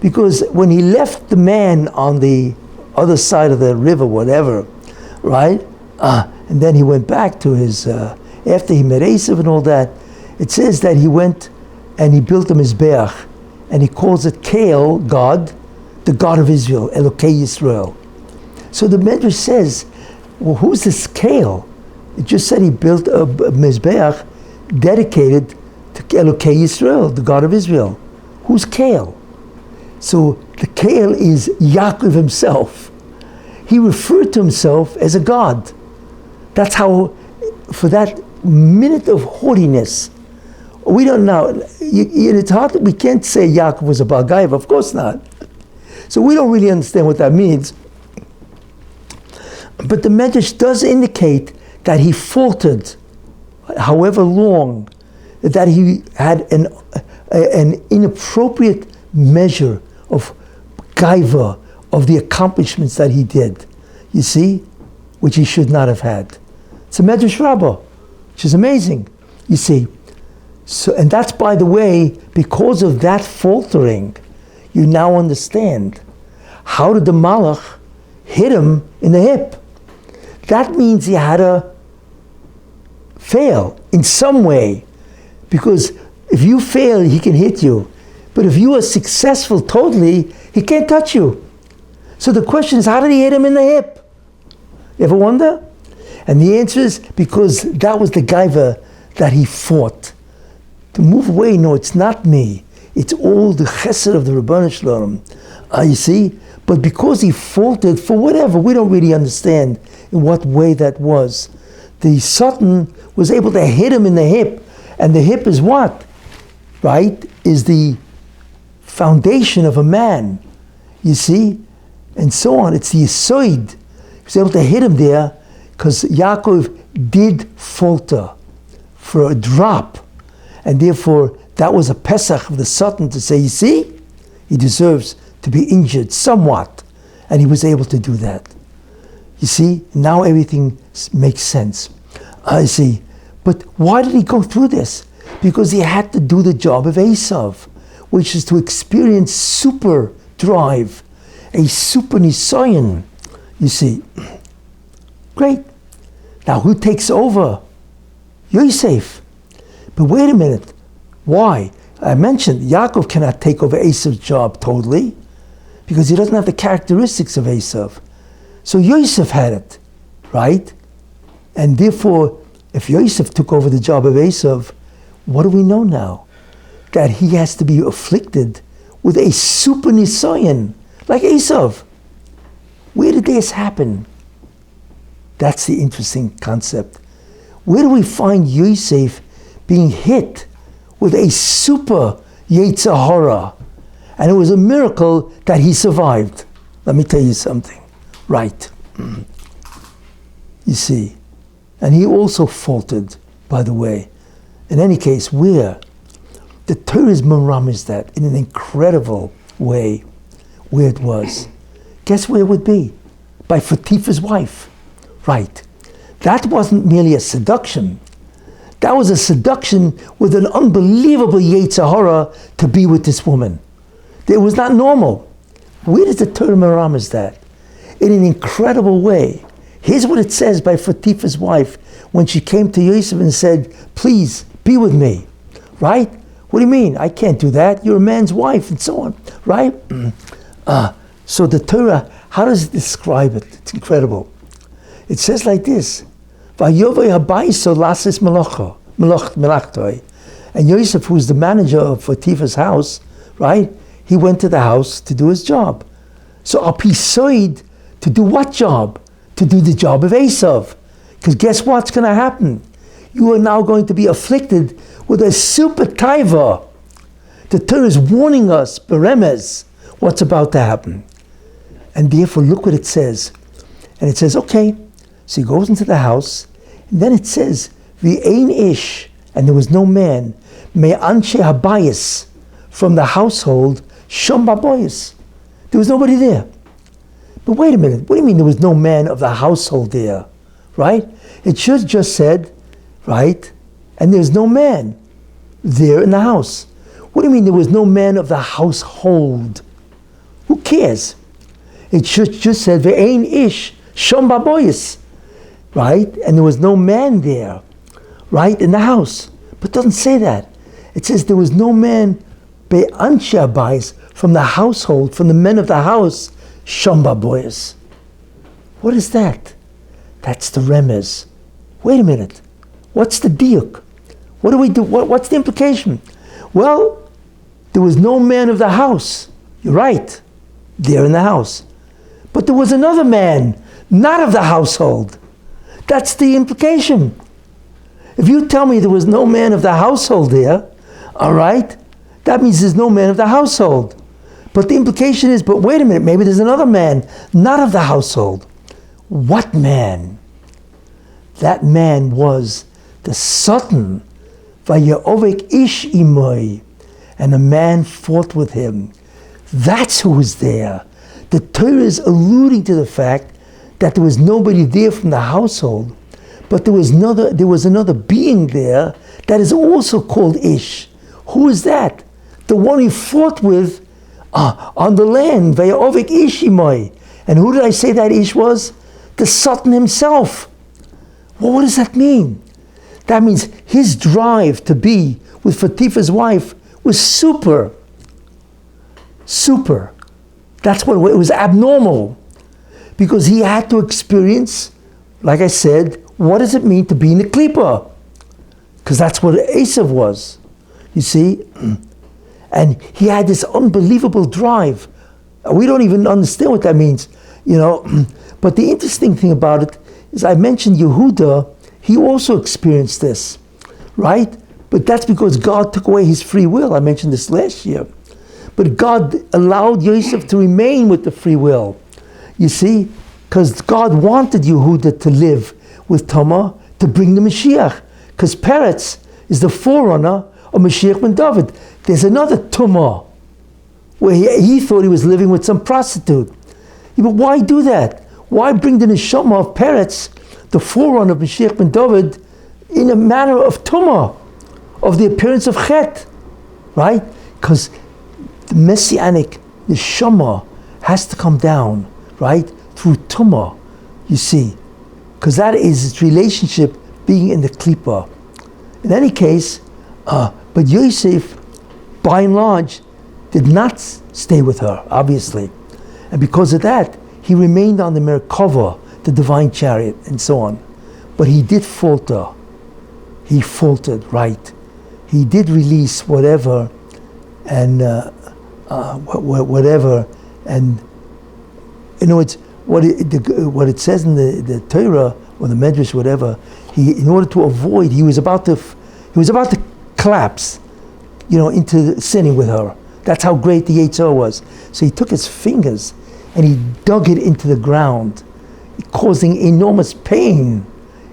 Because when he left the man on the other side of the river, whatever, right? And then he went back to his, after he met Yosef and all that, it says that he went and he built a mizbeach, and he calls it Kael, God, the God of Israel, Elokei Yisrael. So the Medrash says, well, who's this Kael? It just said he built a mizbeach dedicated to Elokei Yisrael, the God of Israel. Who's Kael? So the Kael is Yaakov himself. He referred to himself as a god. That's how, for that minute of haughtiness, we don't know. It's hard. We can't say Yaakov was a Baal Gaiva. Of course not. So we don't really understand what that means. But the Medrash does indicate that he faltered, however long, that he had an inappropriate measure of gaiva, of the accomplishments that he did, you see, which he should not have had. It's a Medrash Rabbah, which is amazing, you see. So, and that's, by the way, because of that faltering, you now understand how did the Malach hit him in the hip. That means he had to fail in some way, because if you fail, he can hit you. But if you are successful totally, he can't touch you. So the question is, how did he hit him in the hip? You ever wonder? And the answer is because that was the gaiva that he fought. To move away, no, it's not me. It's all the chesed of the Ribono Shel Olam. You see? But because he faltered for whatever, we don't really understand in what way that was. The Satan was able to hit him in the hip. And the hip is what? Right? Is the foundation of a man. You see? And so on. It's the Yisoid. He was able to hit him there because Yaakov did falter for a drop. And therefore, that was a Pesach of the Satan to say, you see, he deserves to be injured somewhat. And he was able to do that. You see, now everything makes sense. I see. But why did he go through this? Because he had to do the job of Esav, which is to experience super drive, a super nisayon, you see. Great. Now who takes over? Yosef. But wait a minute. Why? I mentioned Yaakov cannot take over Esav's job totally because he doesn't have the characteristics of Esav. So Yosef had it, right? And therefore, if Yosef took over the job of Esav, what do we know now? That he has to be afflicted with a super nisayon, like Esav. Where did this happen? That's the interesting concept. Where do we find Yosef being hit with a super yetzer hara? And it was a miracle that he survived. Let me tell you something. Right. You see. And he also faltered, by the way. In any case, where? The Torah is meramis that in an incredible way, where it was. Guess where it would be? By Fifs' wife. Right. That wasn't merely a seduction. That was a seduction with an unbelievable yetzer hara to be with this woman. It was not normal. Where does the Torah meramis that? In an incredible way. Here's what it says by Fifs' wife when she came to Yosef and said, please be with me. Right? What do you mean? I can't do that. You're a man's wife and so on. Right? So the Torah, how does it describe it? It's incredible. It says like this. Vayovei habayso lasis melachtoi. And Yosef, who's the manager of Fifs' house, right? He went to the house to do his job. So apisoid, to do what job? To do the job of Esav. Because guess what's going to happen? You are now going to be afflicted with a super taiva. The Torah is warning us, beremez, what's about to happen. And therefore, look what it says. And it says, okay, so he goes into the house, and then it says, v'ein ish, and there was no man, me anshe habayis, from the household, shom baboyis. There was nobody there. But wait a minute, what do you mean there was no man of the household there? Right? It should just said, right, and there's no man there in the house. What do you mean there was no man of the household? Who cares? It should just said, ve'ein ish, shom baboyis. Right? And there was no man there, right, in the house. But it doesn't say that. It says there was no man be'anshe habayis, from the household, from the men of the house, shom baboyis. What is that? That's the remez. Wait a minute. What's the diuk? What do we do? What's the implication? Well, there was no man of the house. You're right. There in the house. But there was another man, not of the household. That's the implication. If you tell me there was no man of the household there, all right, that means there's no man of the household. But the implication is, but wait a minute, maybe there's another man, not of the household. What man? That man was the Satan, Vayeovek ish imoy, and a man fought with him. That's who was there. The Torah is alluding to the fact that there was nobody there from the household, but there was another being there that is also called Ish. Who is that? The one he fought with on the land, Vayeovek ish imoy. And who did I say that Ish was? The Satan himself. Well, what does that mean? That means his drive to be with Fatifa's wife was super. Super. That's what it was, abnormal. Because he had to experience, like I said, what does it mean to be in the klipa? Because that's what Yosef was. You see? And he had this unbelievable drive. We don't even understand what that means, you know. But the interesting thing about it is, I mentioned Yehuda, he also experienced this, right? But that's because God took away his free will. I mentioned this last year. But God allowed Yosef to remain with the free will. You see? Because God wanted Yehuda to live with Tamar to bring the Mashiach. Because Peretz is the forerunner of Mashiach ben David. There's another Tamar where he thought he was living with some prostitute. Yeah, but why do that? Why bring the neshama of Peretz, the forerunner of Mashiach ben David, in a manner of Tumah, of the appearance of Chet, right? Because the Messianic neshama has to come down, right, through Tumah, you see, because that is its relationship being in the klipa. In any case, but Yosef, by and large, did not stay with her, obviously. And because of that, he remained on the Merkava, the divine chariot, and so on. But he did falter. He faltered, right. He did release whatever, and whatever, and you know, it's what it says in the Torah or the Medrash, whatever. In order to avoid, he was about to collapse, you know, into sinning with her. That's how great the Yetzer was. So he took his fingers and he dug it into the ground, causing enormous pain,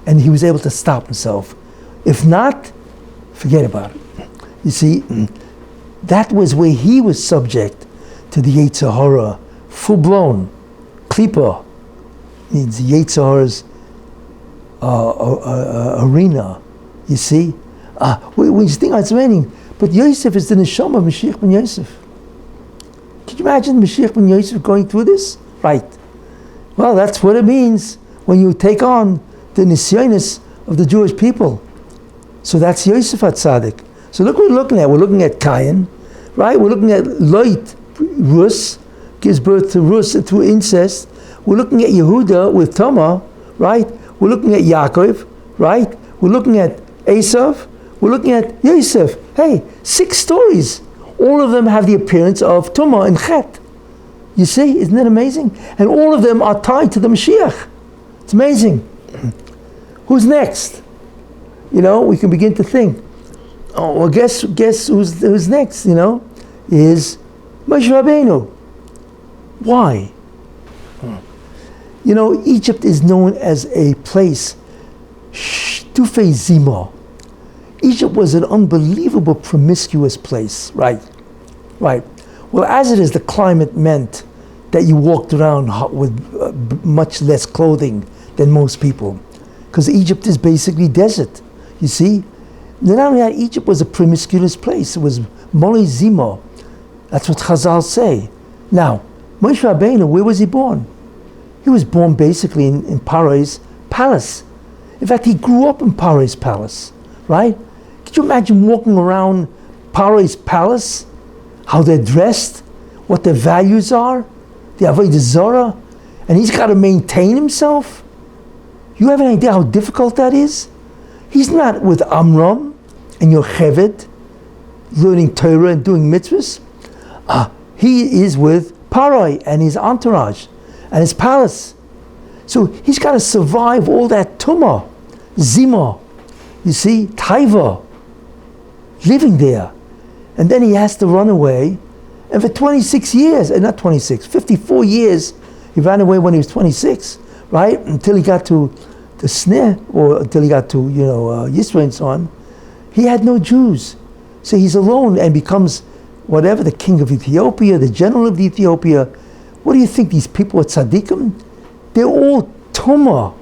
and he was able to stop himself. If not, forget about it. You see, that was where he was subject to the Yetzer Hara, full blown. Klipa means the Yetzer Hara's arena. You see, when you think it's raining, but Yosef is the neshama of Mashiach ben Yosef. Can you imagine Mashiach ben Yosef going through this? Right. Well, that's what it means when you take on the nisyonis of the Jewish people. So that's Yosef HaTzadik. So look what we're looking at. We're looking at Cain, right? We're looking at Loit, Rus, gives birth to Rus through incest. We're looking at Yehuda with Tamar, right? We're looking at Yaakov, right? We're looking at Esav. We're looking at Yosef. Hey, 6 stories. All of them have the appearance of Tumah and Chet. You see, isn't that amazing? And all of them are tied to the Mashiach. It's amazing. Who's next? You know, we can begin to think. Oh, well, guess who's next, is Moshe Rabbeinu. Why? Egypt is known as a place, Shtufei Zima. Egypt was an unbelievable promiscuous place, right? Well, as it is, the climate meant that you walked around with much less clothing than most people, because Egypt is basically desert, you see? Not only that, Egypt was a promiscuous place. It was Moli Zima. That's what Chazal say. Now, Moshe Rabbeinu, where was he born? He was born basically in Paro's palace. In fact, he grew up in Paro's palace, right? Could you imagine walking around Paro's palace? How they're dressed, what their values are, the Avodah Zarah, and he's got to maintain himself? You have an idea how difficult that is? He's not with Amram and Yocheved, learning Torah and doing mitzvahs. He is with Paroi and his entourage and his palace. So he's got to survive all that tumah, zima, you see, taiva, living there. And then he has to run away. And for 26 years, not 26, 54 years, he ran away when he was 26, right? Until he got to the Sneh, or until he got to, Yisrael and so on. He had no Jews. So he's alone and becomes whatever, the king of Ethiopia, the general of Ethiopia. What do you think these people are tzaddikim? They're all tumah,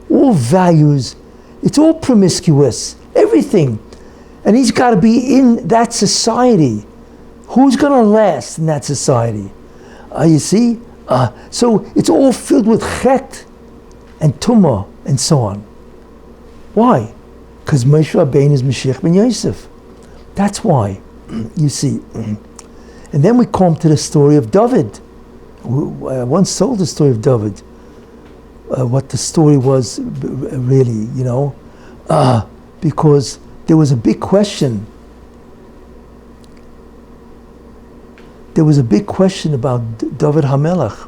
all values. It's all promiscuous, everything. And he's got to be in that society. Who's going to last in that society? You see? So it's all filled with chet and tumah and so on. Why? Because Moshe Rabbeinu is Mashiach ben Yosef. That's why, you see. And then we come to the story of David. I once told the story of David. What the story was really, because there was a big question. There was a big question about David HaMelech.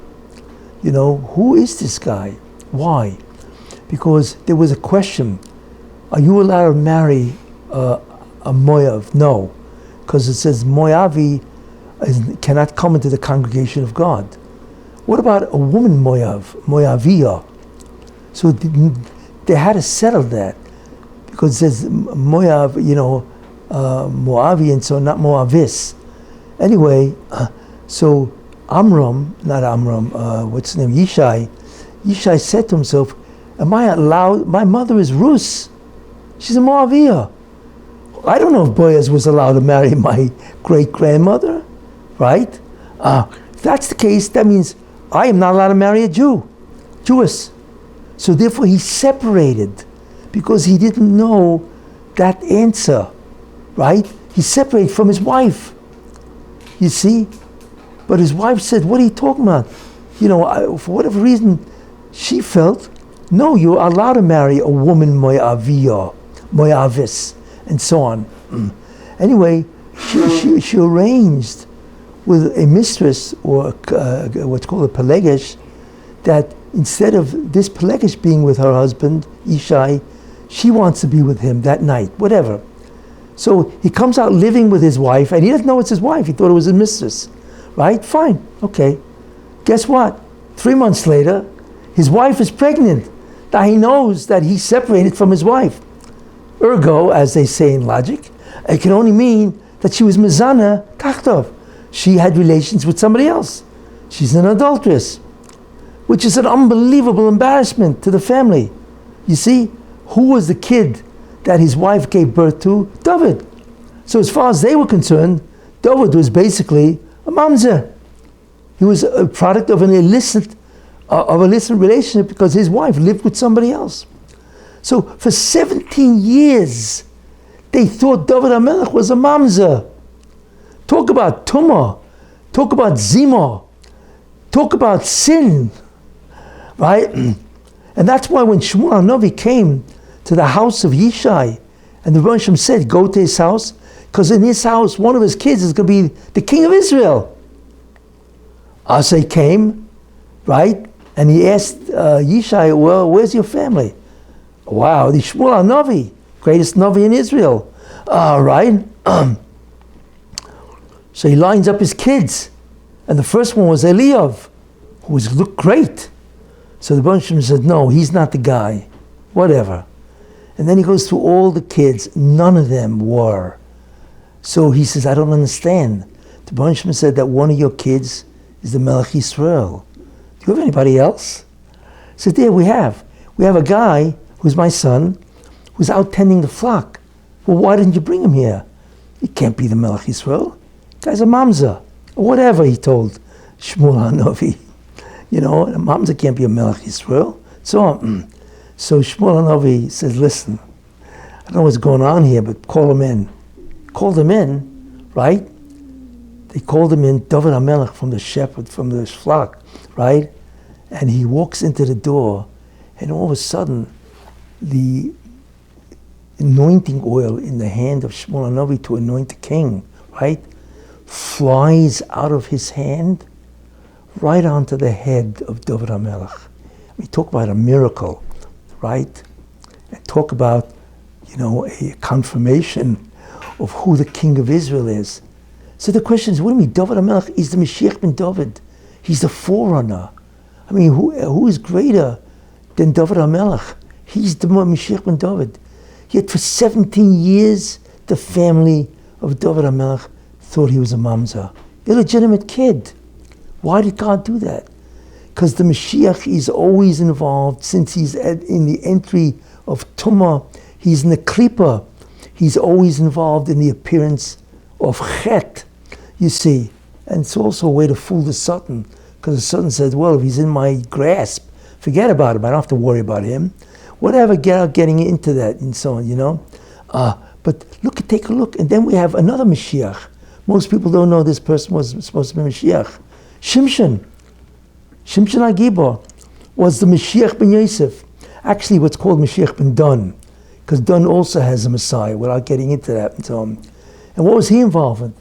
Who is this guy? Why? Because there was a question, are you allowed to marry a Moav? No, because it says Moavi cannot come into the congregation of God. What about a woman Moaviyah? So they had to settle that, because it says Moav, Moavi, and so not Moavis. Anyway, so what's his name, Yishai said to himself, am I allowed, my mother is Rus, she's a Moaviyah. I don't know if Boaz was allowed to marry my great-grandmother, right? If that's the case, that means I am not allowed to marry a Jewess. So therefore he separated, because he didn't know that answer, right? He separated from his wife, you see? But his wife said, what are you talking about? For whatever reason, she felt, no, you're allowed to marry a woman Moaviyah, Moavis, and so on. Anyway, she arranged with a mistress, or what's called a Pelegesh, that instead of this Pelegesh being with her husband, Ishai, she wants to be with him that night, whatever. So he comes out living with his wife, and he doesn't know it's his wife. He thought it was his mistress, right? Fine, okay. Guess what? 3 months later, his wife is pregnant. Now he knows that he's separated from his wife. Ergo, as they say in logic, it can only mean that she was mizana tachtov. She had relations with somebody else. She's an adulteress, which is an unbelievable embarrassment to the family. You see, who was the kid that his wife gave birth to? David. So as far as they were concerned, David was basically a mamzer. He was a product of an illicit relationship, because his wife lived with somebody else. So for 17 years, they thought David HaMelech was a mamzer. Talk about tumah, talk about zima, talk about sin, right? And that's why when Shmuel HaNavi came to the house of Yishai, and the Roshim said, go to his house, because in his house, one of his kids is going to be the king of Israel. So he came, right? And he asked Yishai, well, where's your family? Wow, the Shmuel HaNavi, greatest Navi in Israel. Right? So he lines up his kids. And the first one was Eliyav, who looked great. So the bunch of them said, no, he's not the guy. Whatever. And then he goes through all the kids. None of them were. So he says, I don't understand. The bunch of them said that one of your kids is the Melech Yisrael. Do you have anybody else? I said, yeah, we have. We have a guy who's my son, who's out tending the flock. Well, why didn't you bring him here? He can't be the Melech Yisrael. The guy's a mamza. Or whatever he told Shmuel HaNavi. You know, a mamza can't be a Melech Yisrael. So Shmuel HaNavi says, listen, I don't know what's going on here, but call him in. Called him in, right? They called him in, David HaMelech from the shepherd, from the flock, right? And he walks into the door, and all of a sudden, the anointing oil in the hand of Shmuel HaNavi to anoint the king, right, flies out of his hand right onto the head of David HaMelech. We talk about a miracle, right? And talk about, you know, a confirmation of who the king of Israel is. So the question is, what do you mean? David HaMelech is the Mashiach ben David. He's the forerunner. I mean, who is greater than David HaMelech? He's the Mashiach ben David. Yet for 17 years, the family of David HaMelech thought he was a mamza. Illegitimate kid. Why did God do that? Because the Mashiach is always involved, since he's in the entry of Tumah, he's in the Klippa. He's always involved in the appearance of Chet, you see. And it's also a way to fool the Satan, because the Satan says, well, if he's in my grasp, forget about him, I don't have to worry about him. Whatever, getting into that and so on, you know. But take a look, and then we have another Mashiach. Most people don't know this person was supposed to be Mashiach. Shimshon HaGibor was the Mashiach ben Yosef. Actually, what's called Mashiach ben Dun, because Dun also has a Messiah, without getting into that and so on. And what was he involved in?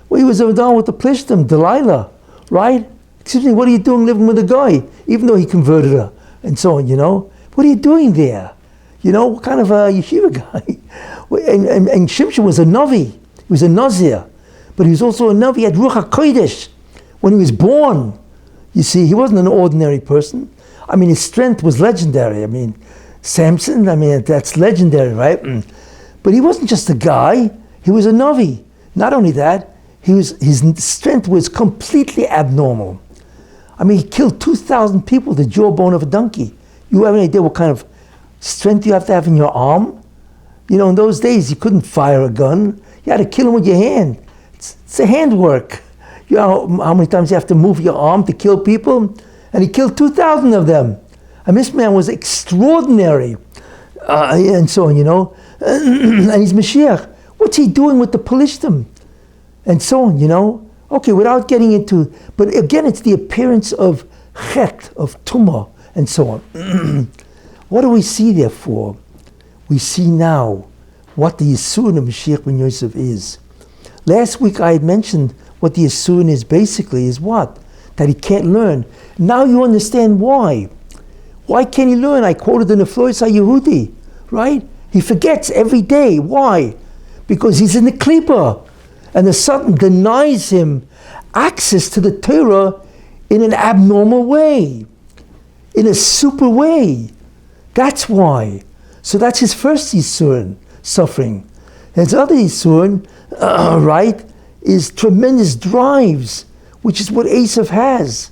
Well, he was involved with the Plishtim, Delilah, right? Excuse me, what are you doing living with a guy, even though he converted her and so on, you know? What are you doing there? You know, what kind of a yeshiva guy? And Shimshon was a Navi. He was a Nazir. But he was also a Navi. He had Ruach HaKodesh when he was born. You see, he wasn't an ordinary person. I mean, his strength was legendary. I mean, Samson, I mean, that's legendary, right? But he wasn't just a guy. He was a Navi. Not only that, his strength was completely abnormal. I mean, he killed 2,000 people with the jawbone of a donkey. You have any idea what kind of strength you have to have in your arm? You know, in those days, you couldn't fire a gun. You had to kill him with your hand. It's a handwork. You know how many times you have to move your arm to kill people? And he killed 2,000 of them. And this man was extraordinary. And so on, you know. And he's Mashiach. What's he doing with the Pelishtim? And so on, you know. Okay, without getting into... But again, it's the appearance of Chet, of Tumah, and so on. What do we see therefore? We see now what the Yisurin of Mashiach ben Yosef is. Last week I had mentioned what the Yisurin is basically is what? That he can't learn. Now you understand why. Why can't he learn? I quoted the Neflois HaYehudi, right? He forgets every day. Why? Because he's in the Klippa. And the Satan denies him access to the Torah in an abnormal way. In a super way. That's why. So that's his first Yisurin, suffering. And his other Yisurin, right, is tremendous drives, which is what Yosef has.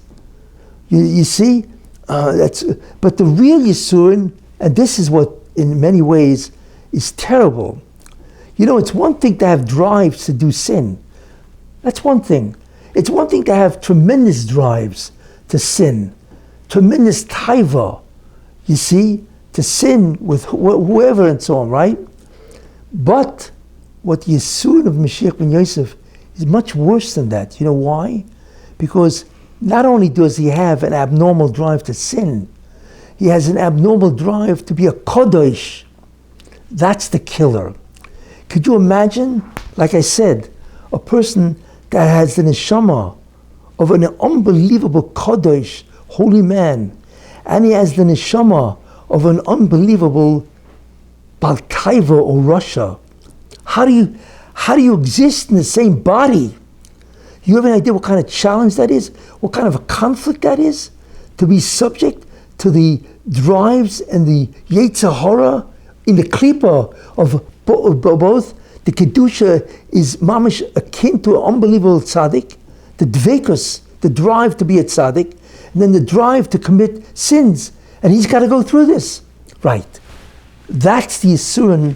You see? But the real Yisurin, and this is what in many ways is terrible. You know, it's one thing to have drives to do sin. That's one thing. It's one thing to have tremendous drives to sin. Tremendous taiva, you see, to sin with whoever and so on, right? But what the Yisurin of Mashiach ben Yosef is much worse than that. You know why? Because not only does he have an abnormal drive to sin, he has an abnormal drive to be a kodesh. That's the killer. Could you imagine, like I said, a person that has the neshama of an unbelievable kodesh, holy man, and he has the neshama of an unbelievable Baltaiva or Russia. How do you exist in the same body? You have an idea what kind of challenge that is? What kind of a conflict that is? To be subject to the drives and the Yetzer Hara in the klipa of both. The kedusha is mamish akin to an unbelievable tzaddik. The dvekus, the drive to be a tzaddik, and then the drive to commit sins. And he's got to go through this. Right. That's the Yisurin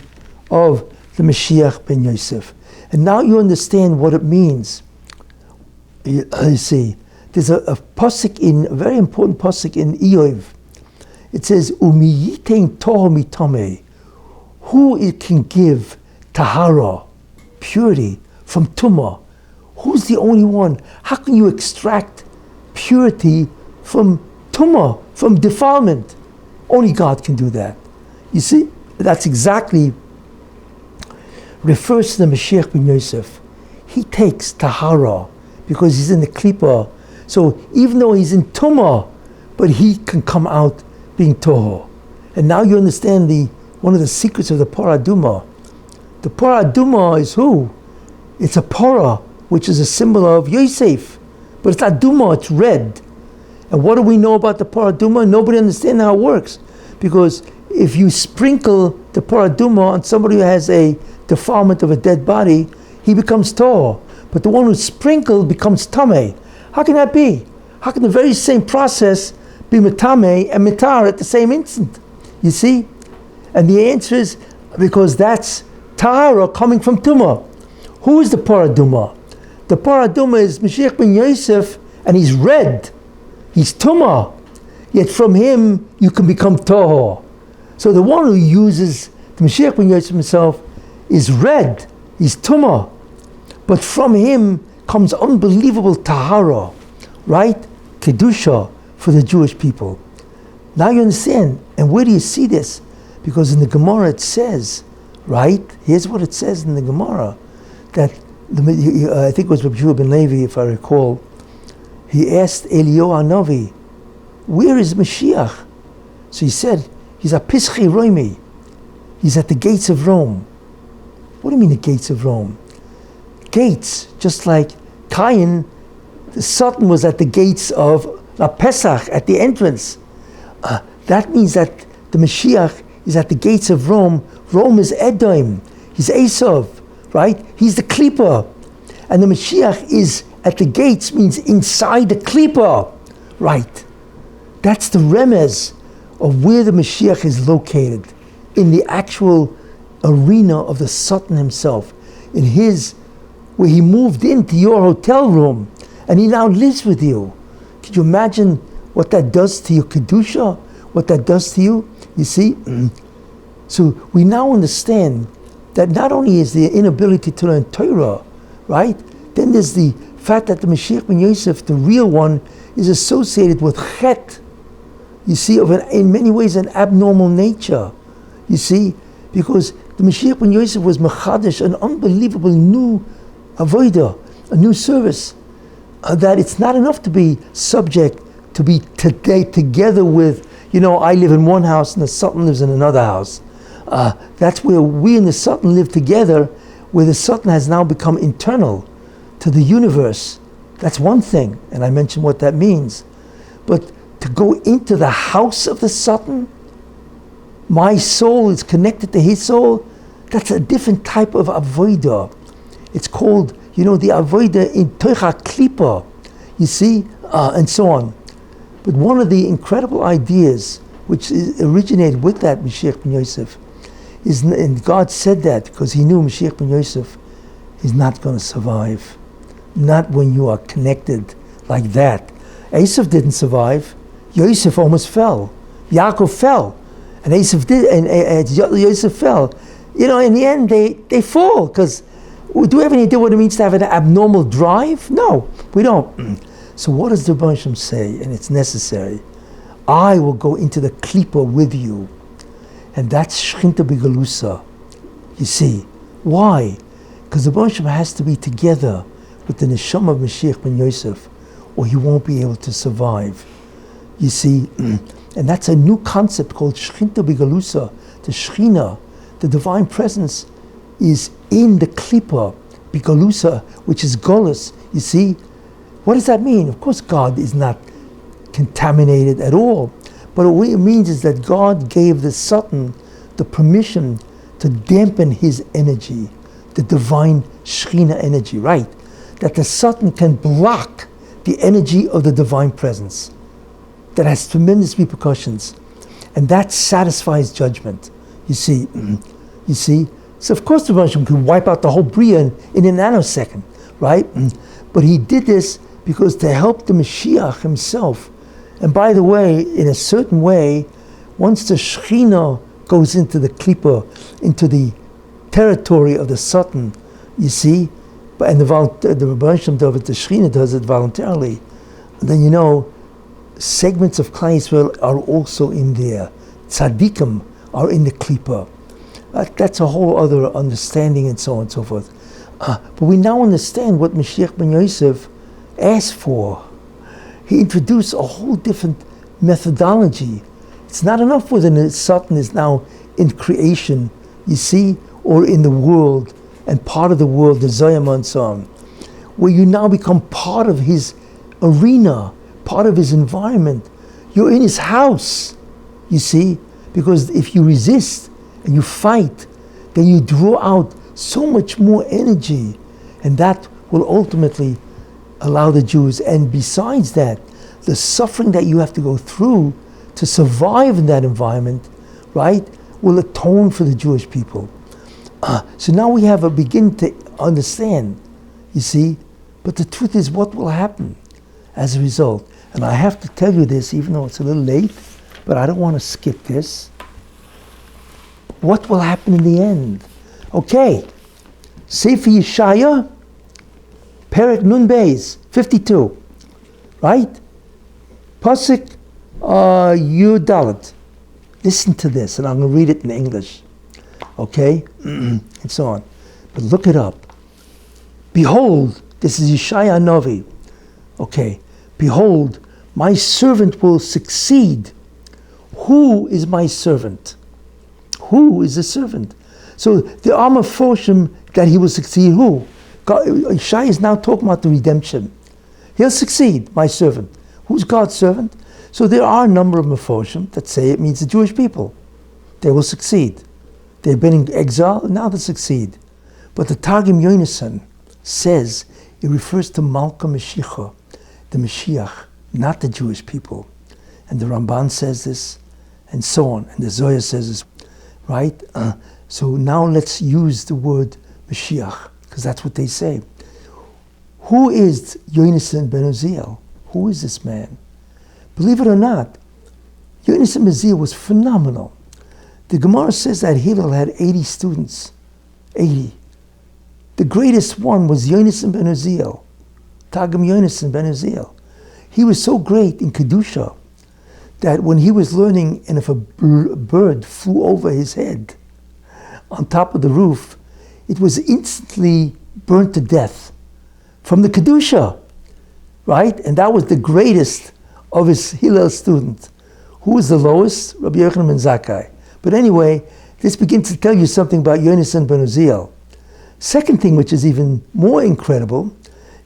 of the Mashiach ben Yosef. And now you understand what it means. You see, there's a very important pasuk in Eov. It says, Umiyitein toho mitame. Who can give tahara, purity, from tumah? Who's the only one? How can you extract purity from tumah, from defilement? Only God can do that. You see, that's exactly refers to the Mashiach ben Yosef. He takes tahara because he's in the klipa. So even though he's in tumah, but he can come out being toho. And now you understand one of the secrets of the Parah Adumah. The Parah Adumah is who? It's a parah, which is a symbol of Yosef. But it's not Duma, it's red. And what do we know about the Parah Adumah? Nobody understands how it works. Because if you sprinkle the Parah Adumah on somebody who has a defilement of a dead body, he becomes toho. But the one who's sprinkled becomes tameh. How can that be? How can the very same process be metame and mitar at the same instant? You see? And the answer is because that's tahara coming from tumah. Who is the Parah Adumah? The Parah Adumah is Mashiach ben Yosef, and he's red. He's tumah. Yet from him you can become toho. So the one who uses the Mashiach ben Yosef himself is red. He's tumah. But from him comes unbelievable tahara, right? Kedusha for the Jewish people. Now you understand. And where do you see this? Because in the Gemara it says, right? Here's what it says in the Gemara, that I think it was Rabbi ben Levi, if I recall. He asked Eliyahu Hanavi, where is Mashiach? So he said, he's at Pischi Roimi. He's at the gates of Rome. What do you mean the gates of Rome? Gates, just like Cain, the Satan was at the gates of La Pesach, at the entrance. That means that the Mashiach is at the gates of Rome. Rome is Edom. He's Esav, right? He's the Klipa. And the Mashiach is at the gates, means inside the Klipa. Right. That's the remez of where the Mashiach is located, in the actual arena of the Satan himself, in his, where he moved into your hotel room, and he now lives with you. Could you imagine what that does to your Kedusha? What that does to you? You see? So we now understand that not only is the inability to learn Torah, right? Then there's the fact that the Mashiach ben Yosef, the real one, is associated with Chet. You see, in many ways an abnormal nature. You see? Because the Mashiach ben Yosef was mechadish, an unbelievable new avodah, a new service. That it's not enough to be subject, to be today together with, I live in one house and the Sultan lives in another house. That's where we and the Sultan live together, where the Sultan has now become internal to the universe. That's one thing, and I mentioned what that means. But to go into the house of the Sultan, my soul is connected to his soul, that's a different type of avodah. It's called, the avodah in Tocha Klipa, you see, and so on. But one of the incredible ideas which originated with that Mashiach ben Yosef is, and God said that because he knew Mashiach ben Yosef is not going to survive. Not when you are connected like that. Yosef didn't survive. Yosef almost fell. Yaakov fell. And Yosef did, and Yosef fell. In the end, they fall, because do we have any idea what it means to have an abnormal drive? No, we don't. So what does the Rebbe Shem say? And it's necessary. I will go into the klipa with you. And that's Shchinta B'Galusa. You see. Why? Because the Rebbe Shem has to be together with the neshama of Mashiach ben Yosef, or he won't be able to survive. You see. And that's a new concept called Shchinta B'Galusa. The Shechina, the divine presence, is in the klipa, bigolusa, which is golus. You see, what does that mean? Of course, God is not contaminated at all. But what it means is that God gave the Satan the permission to dampen his energy, the divine Shekhinah energy, right? That the Satan can block the energy of the divine presence. That has tremendous repercussions. And that satisfies judgment. You see? So of course the Rebbe could wipe out the whole Bria in a nanosecond, right? But he did this because to help the Mashiach himself. And by the way, in a certain way, once the Shekhinah goes into the klipa, into the territory of the Satan, you see, and the Rebbe Shem Tov, the Shekhinah does it voluntarily, and then segments of Klal Yisrael are also in there. Tzaddikim are in the klipa. That's a whole other understanding and so on and so forth. But we now understand what Mashiach ben Yosef asked for. He introduced a whole different methodology. It's not enough whether the Satan is now in creation, you see, or in the world, and part of the world, the Zayama and so on, where you now become part of his arena, part of his environment. You're in his house, you see, because if you resist and you fight, then you draw out so much more energy, and that will ultimately allow the Jews. And besides that, the suffering that you have to go through to survive in that environment, right, will atone for the Jewish people. So now we have a begin to understand, you see, but the truth is what will happen as a result. And I have to tell you this, even though it's a little late, but I don't want to skip this. What will happen in the end? Okay, Sefer Yeshaya, Perek Nun Beis, 52, right? Pasuk Yud Dalet. Listen to this, and I'm going to read it in English, okay? And so on. But look it up. Behold, this is Yeshaya Novi. Okay, behold, my servant will succeed. Who is my servant? Who is the servant? So the are Meforshim that he will succeed. Who? Yeshaya is now talking about the redemption. He'll succeed, my servant. Who's God's servant? So there are a number of Meforshim that say it means the Jewish people. They will succeed. They've been in exile, now they succeed. But the Targum Yonasan says it refers to Malka Mashiach, the Mashiach, not the Jewish people. And the Ramban says this, and so on. And the Zohar says this, right? So now let's use the word Mashiach, because that's what they say. Who is Yonasan ben Uziel? Who is this man? Believe it or not, Yonasan ben Uziel was phenomenal. The Gemara says that Hillel had 80 students. 80. The greatest one was Yonasan ben Uziel, Targum Yonasan ben Uziel. He was so great in Kedusha that when he was learning, and if a bird flew over his head on top of the roof, it was instantly burnt to death from the Kedusha, right? And that was the greatest of his Hillel student. Who was the lowest? Rabbi Yochanan ben Zakkai. But anyway, this begins to tell you something about Yonasan ben Uziel. Second thing, which is even more incredible,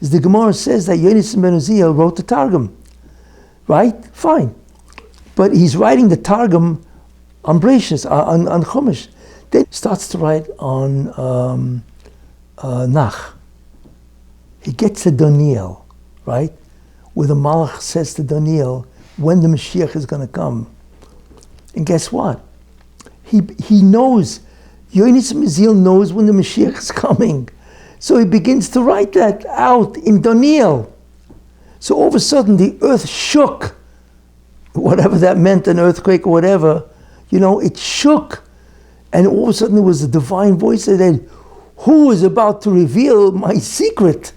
is the Gemara says that Yonasan ben Uziel wrote the Targum. Right? Fine. But he's writing the Targum on Breshis, on Chumash. Then he starts to write on Nach. He gets to Daniel, right? Where the Malach says to Daniel when the Mashiach is going to come. And guess what? He knows, Yonasan ben Uziel knows when the Mashiach is coming. So he begins to write that out in Daniel. So all of a sudden the earth shook. Whatever that meant, an earthquake or whatever, it shook. And all of a sudden there was a divine voice that said, who is about to reveal my secret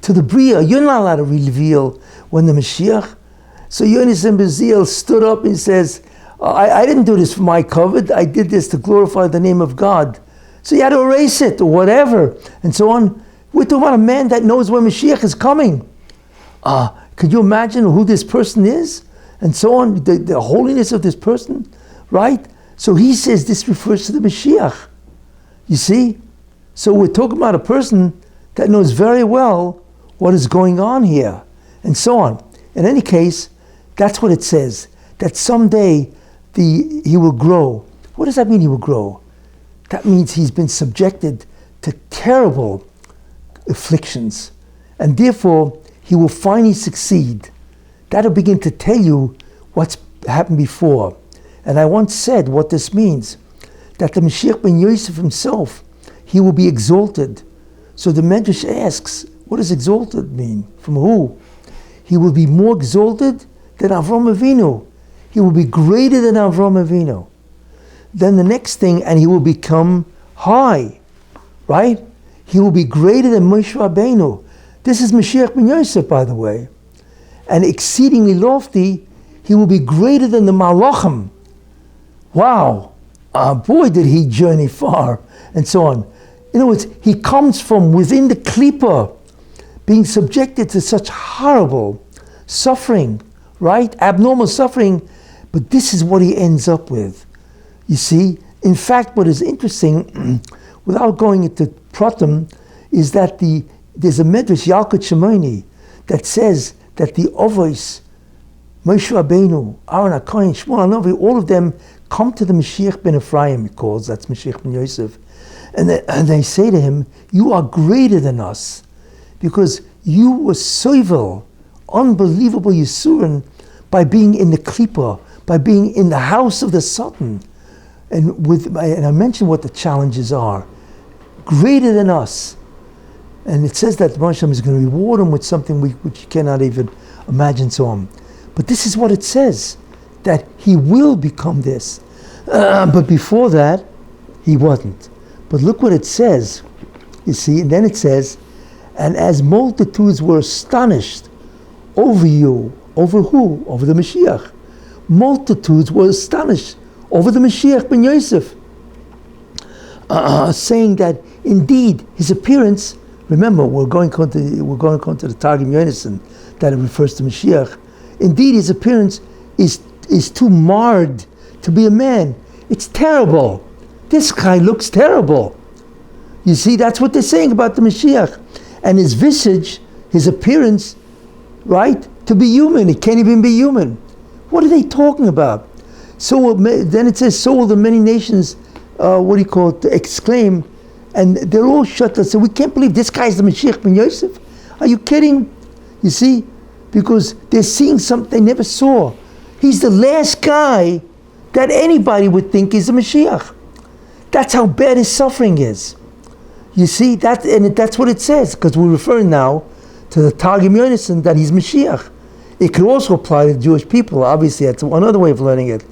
to the Bria? You're not allowed to reveal when the Mashiach. So Yonasan ben Uziel stood up and says, I didn't do this for my covet. I did this to glorify the name of God. So you had to erase it or whatever, and so on. We're talking about a man that knows when Mashiach is coming. Could you imagine who this person is? And so on, the holiness of this person, right? So he says this refers to the Mashiach. You see? So we're talking about a person that knows very well what is going on here, and so on. In any case, that's what it says, that someday he will grow. What does that mean, he will grow? That means he's been subjected to terrible afflictions, and therefore he will finally succeed. That'll begin to tell you what's happened before. And I once said what this means, that the Mashiach ben Yosef himself, he will be exalted. So the Medrash asks, what does exalted mean? From who? He will be more exalted than Avram Avinu. He will be greater than Avram Avinu. Then the next thing, and he will become high, right? He will be greater than Moshe Rabbeinu. This is Mashiach ben Yosef, by the way. And exceedingly lofty, he will be greater than the Malachim. Wow, boy did he journey far, and so on. In other words, he comes from within the Klippa, being subjected to such horrible suffering, right? Abnormal suffering, but this is what he ends up with. You see, in fact, what is interesting, without going into Pratim, is that there's a Medrash, Yalkut Shimoni, that says that the Avos, Moshe Rabbeinu, Aaron HaKohen, Shmuel HaNavi, all of them come to the Mashiach ben Ephraim, he calls, that's Mashiach ben Yosef, and they say to him, you are greater than us, because you were sovel, unbelievable Yisurin, by being in the Klippa, by being in the house of the Sultan. And I mentioned what the challenges are. Greater than us. And it says that Moshe is going to reward him with something which you cannot even imagine, so on. But this is what it says, that he will become this. But before that, he wasn't. But look what it says. You see, and then it says, and as multitudes were astonished over you, over who? Over the Mashiach. Multitudes were astonished over the Mashiach ben Yosef, saying that indeed his appearance, remember we're going to come to the Targum Yonason, that it refers to Mashiach. Indeed his appearance is too marred to be a man. It's terrible. This guy looks terrible. You see, that's what they're saying about the Mashiach. And his visage, his appearance, right, to be human. It can't even be human. What are they talking about? So then it says, so will the many nations, exclaim, and they're all shut up. So we can't believe this guy's the Mashiach ben Yosef. Are you kidding? You see, because they're seeing something they never saw. He's the last guy that anybody would think is the Mashiach. That's how bad his suffering is. You see, that's what it says, because we're referring now to the Targum Yonason that he's Mashiach. It could also apply to the Jewish people. Obviously, that's one other way of learning it.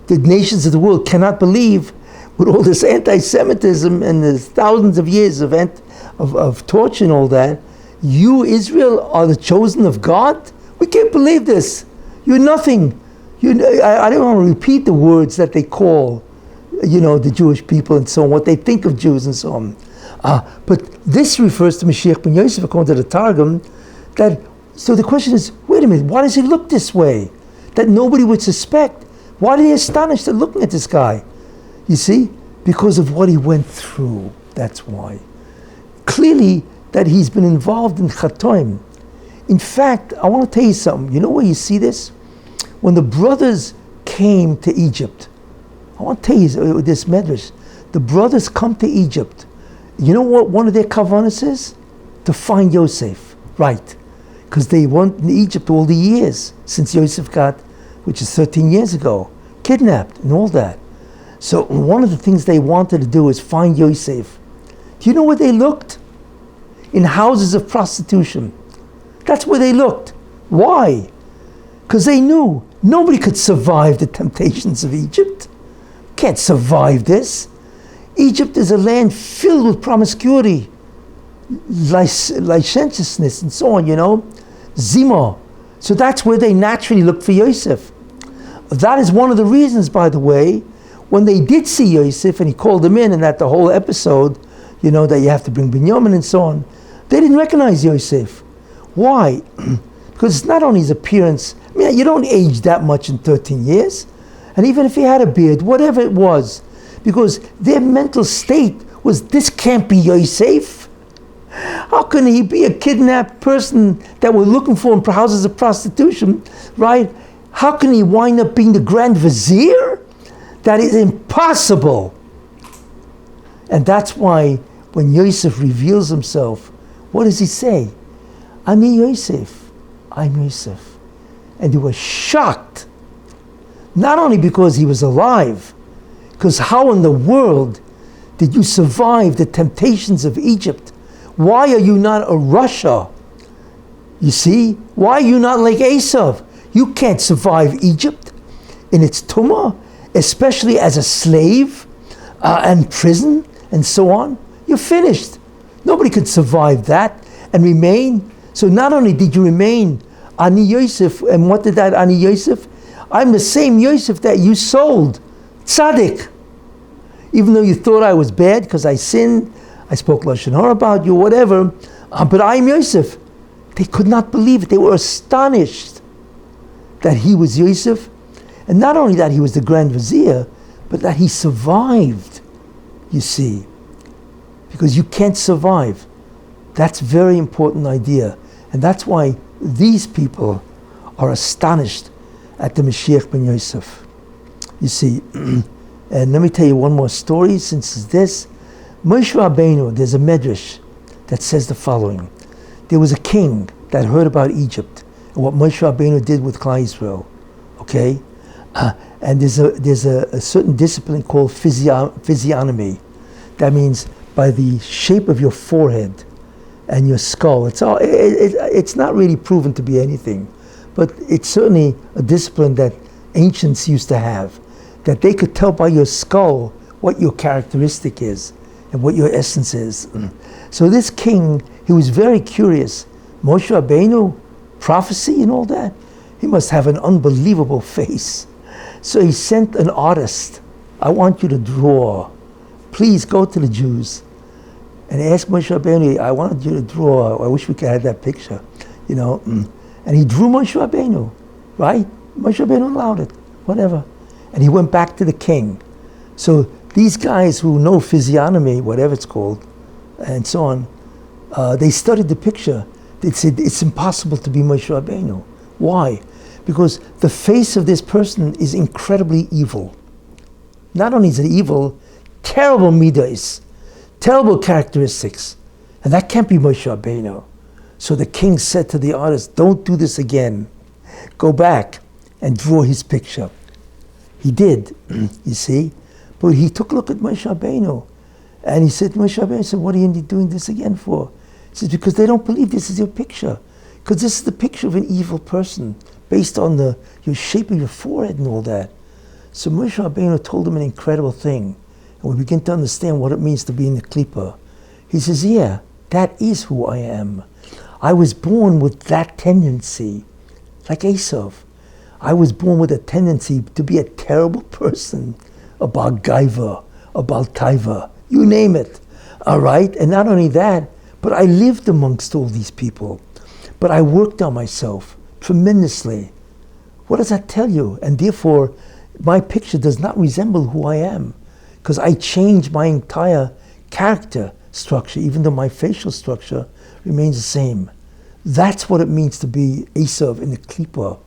The nations of the world cannot believe, with all this anti-Semitism and the thousands of years of torture and all that, you, Israel, are the chosen of God? We can't believe this. You're nothing. I don't want to repeat the words that they call, the Jewish people and so on, what they think of Jews and so on. But this refers to Mashiach ben Yosef, according to the Targum. So the question is, wait a minute, why does he look this way? That nobody would suspect. Why are they astonished at looking at this guy? You see? Because of what he went through. That's why. Clearly, that he's been involved in Chatoim. In fact, I want to tell you something. You know where you see this? When the brothers came to Egypt, I want to tell you this medrash. The brothers come to Egypt. You know what one of their kavanas is? To find Yosef. Right. Because they weren't in Egypt all the years since Yosef got, which is 13 years ago, kidnapped and all that. So one of the things they wanted to do is find Yosef. Do you know where they looked? In houses of prostitution. That's where they looked. Why? Because they knew nobody could survive the temptations of Egypt. Can't survive this. Egypt is a land filled with promiscuity, licentiousness, and so on, Zima. So that's where they naturally looked for Yosef. That is one of the reasons, by the way, when they did see Yosef and he called them in, and that the whole episode, that you have to bring Binyamin and so on, they didn't recognize Yosef. Why? Because it's not only his appearance. I mean, you don't age that much in 13 years. And even if he had a beard, whatever it was, because their mental state was, this can't be Yosef. How can he be a kidnapped person that we're looking for in houses of prostitution, right? How can he wind up being the Grand Vizier? That is impossible. And that's why when Yosef reveals himself, what does he say? Ani Yosef, I'm Yosef. And they were shocked. Not only because he was alive, because how in the world did you survive the temptations of Egypt? Why are you not a Russia? You see? Why are you not like Esau? You can't survive Egypt in its tumah, especially as a slave and prison and so on. You're finished. Nobody could survive that and remain. So not only did you remain Ani Yosef, and what did that Ani Yosef? I'm the same Yosef that you sold, tzaddik. Even though you thought I was bad because I sinned, I spoke Lashon Hara about you, whatever, but I'm Yosef. They could not believe it. They were astonished that he was Yosef. And not only that he was the Grand Vizier, but that he survived, you see. Because you can't survive. That's a very important idea. And that's why these people are astonished at the Mashiach ben Yosef. You see, and let me tell you one more story since it's this. Moshe Rabbeinu, there's a medrash that says the following. There was a king that heard about Egypt and what Moshe Rabbeinu did with Klal Yisrael. Okay? And there's a certain discipline called physiognomy. That means by the shape of your forehead and your skull. It's not really proven to be anything, but it's certainly a discipline that ancients used to have, that they could tell by your skull what your characteristic is and what your essence is. So this king, he was very curious. Moshe Rabbeinu, prophecy and all that, he must have an unbelievable face. So he sent an artist. I want you to draw. Please go to the Jews and ask Moshe Rabbeinu, I wanted you to draw. I wish we could have that picture, you know. And he drew Moshe Rabbeinu, right? Moshe Rabbeinu allowed it, whatever. And he went back to the king. So these guys who know physiognomy, whatever it's called, and so on, they studied the picture. They said it's impossible to be Moshe Rabbeinu. Why? Because the face of this person is incredibly evil. Not only is it evil, terrible midas, terrible characteristics. And that can't be Moshe Rabbeinu. So the king said to the artist, don't do this again. Go back and draw his picture. He did, you see. But he took a look at Moshe Rabbeinu. And he said, Moshe Rabbeinu said, what are you doing this again for? He says, because they don't believe this is your picture. Because this is the picture of an evil person based on your shape of your forehead and all that. So Moshe Rabbeinu told him an incredible thing. And we begin to understand what it means to be in the Klippa. He says, yeah, that is who I am. I was born with that tendency, like Esau. I was born with a tendency to be a terrible person, a Baal Gaiva, a Baal Taiva, you name it, all right? And not only that, but I lived amongst all these people. But I worked on myself tremendously. What does that tell you? And therefore, my picture does not resemble who I am, because I changed my entire character structure, even though my facial structure remains the same. That's what it means to be Esau in the Klippa,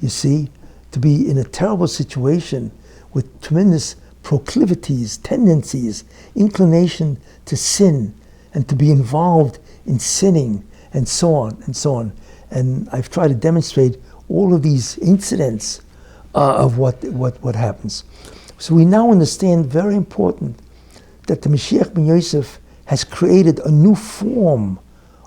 you see, to be in a terrible situation with tremendous proclivities, tendencies, inclination to sin, and to be involved in sinning, and so on, and so on. And I've tried to demonstrate all of these incidents of what happens. So we now understand, very important, that the Mashiach ben Yosef has created a new form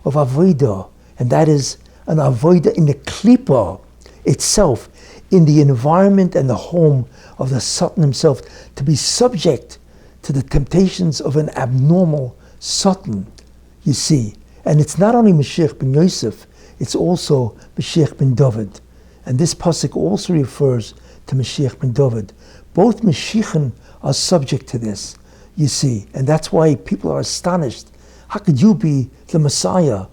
of avodah, and that is an avodah in the Klippa itself, in the environment and the home of the Satan himself, to be subject to the temptations of an abnormal Satan, you see. And it's not only Mashiach ben Yosef, it's also Mashiach ben David. And this pasuk also refers to Mashiach ben David. Both Mashiachim are subject to this, you see. And that's why people are astonished. How could you be the Messiah?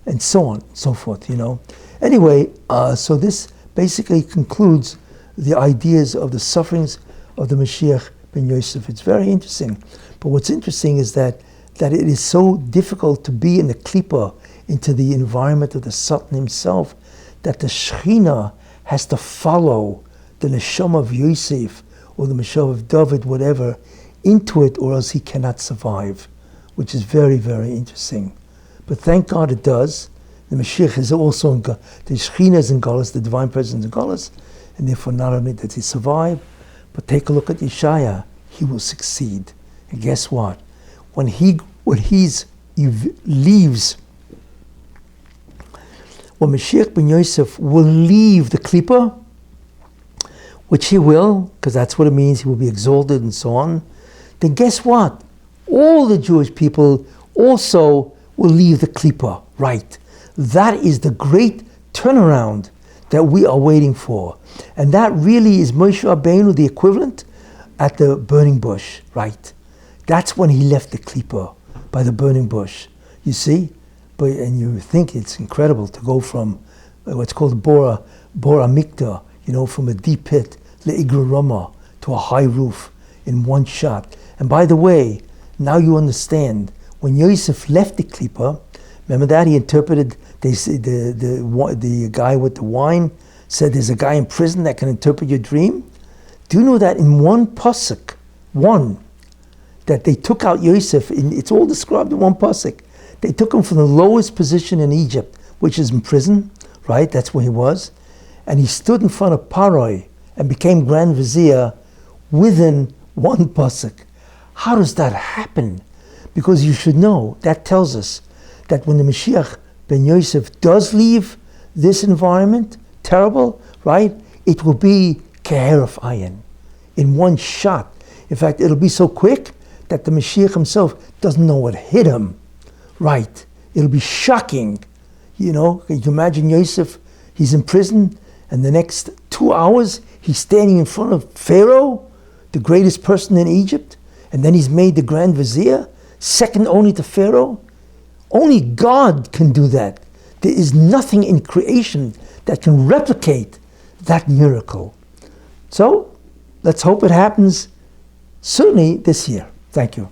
And so on and so forth, you know. Anyway, so this basically concludes the ideas of the sufferings of the Mashiach ben Yosef. It's very interesting. But what's interesting is that it is so difficult to be in the klipa, into the environment of the Sultan himself, that the Shekhinah has to follow the neshama of Yosef or the neshama of David, whatever, into it, or else he cannot survive, which is very, very interesting. But thank God it does. The Mashiach is also in the Shekhinah is in Galus, the divine presence in Galus, and therefore not only does he survive, but take a look at Yeshaya, he will succeed. And guess what? When he leaves, when Mashiach ben Yosef will leave the Klippa, which he will, because that's what it means, he will be exalted and so on, then guess what? All the Jewish people also will leave the Klippa, right? That is the great turnaround that we are waiting for. And that really is Moshe Rabbeinu, the equivalent, at the burning bush, right? That's when he left the Klippa, by the burning bush. You see? And you think it's incredible to go from what's called Bora Mikta, from a deep pit, Le'igra Rama, to a high roof in one shot. And by the way, now you understand, when Yosef left the Klippa, remember that? He interpreted, the guy with the wine said there's a guy in prison that can interpret your dream. Do you know that in one pasuk, that they took out Yosef, it's all described in one pasuk. They took him from the lowest position in Egypt, which is in prison, right? That's where he was. And he stood in front of Paroi and became Grand Vizier within one pasuk. How does that happen? Because you should know, that tells us that when the Mashiach ben Yosef does leave this environment, terrible, right? It will be keheref ayin, in one shot. In fact, it'll be so quick that the Mashiach himself doesn't know what hit him. Right. It'll be shocking. Can you imagine Yosef, he's in prison, and the next 2 hours, he's standing in front of Pharaoh, the greatest person in Egypt, and then he's made the Grand Vizier, second only to Pharaoh. Only God can do that. There is nothing in creation that can replicate that miracle. So, let's hope it happens certainly this year. Thank you.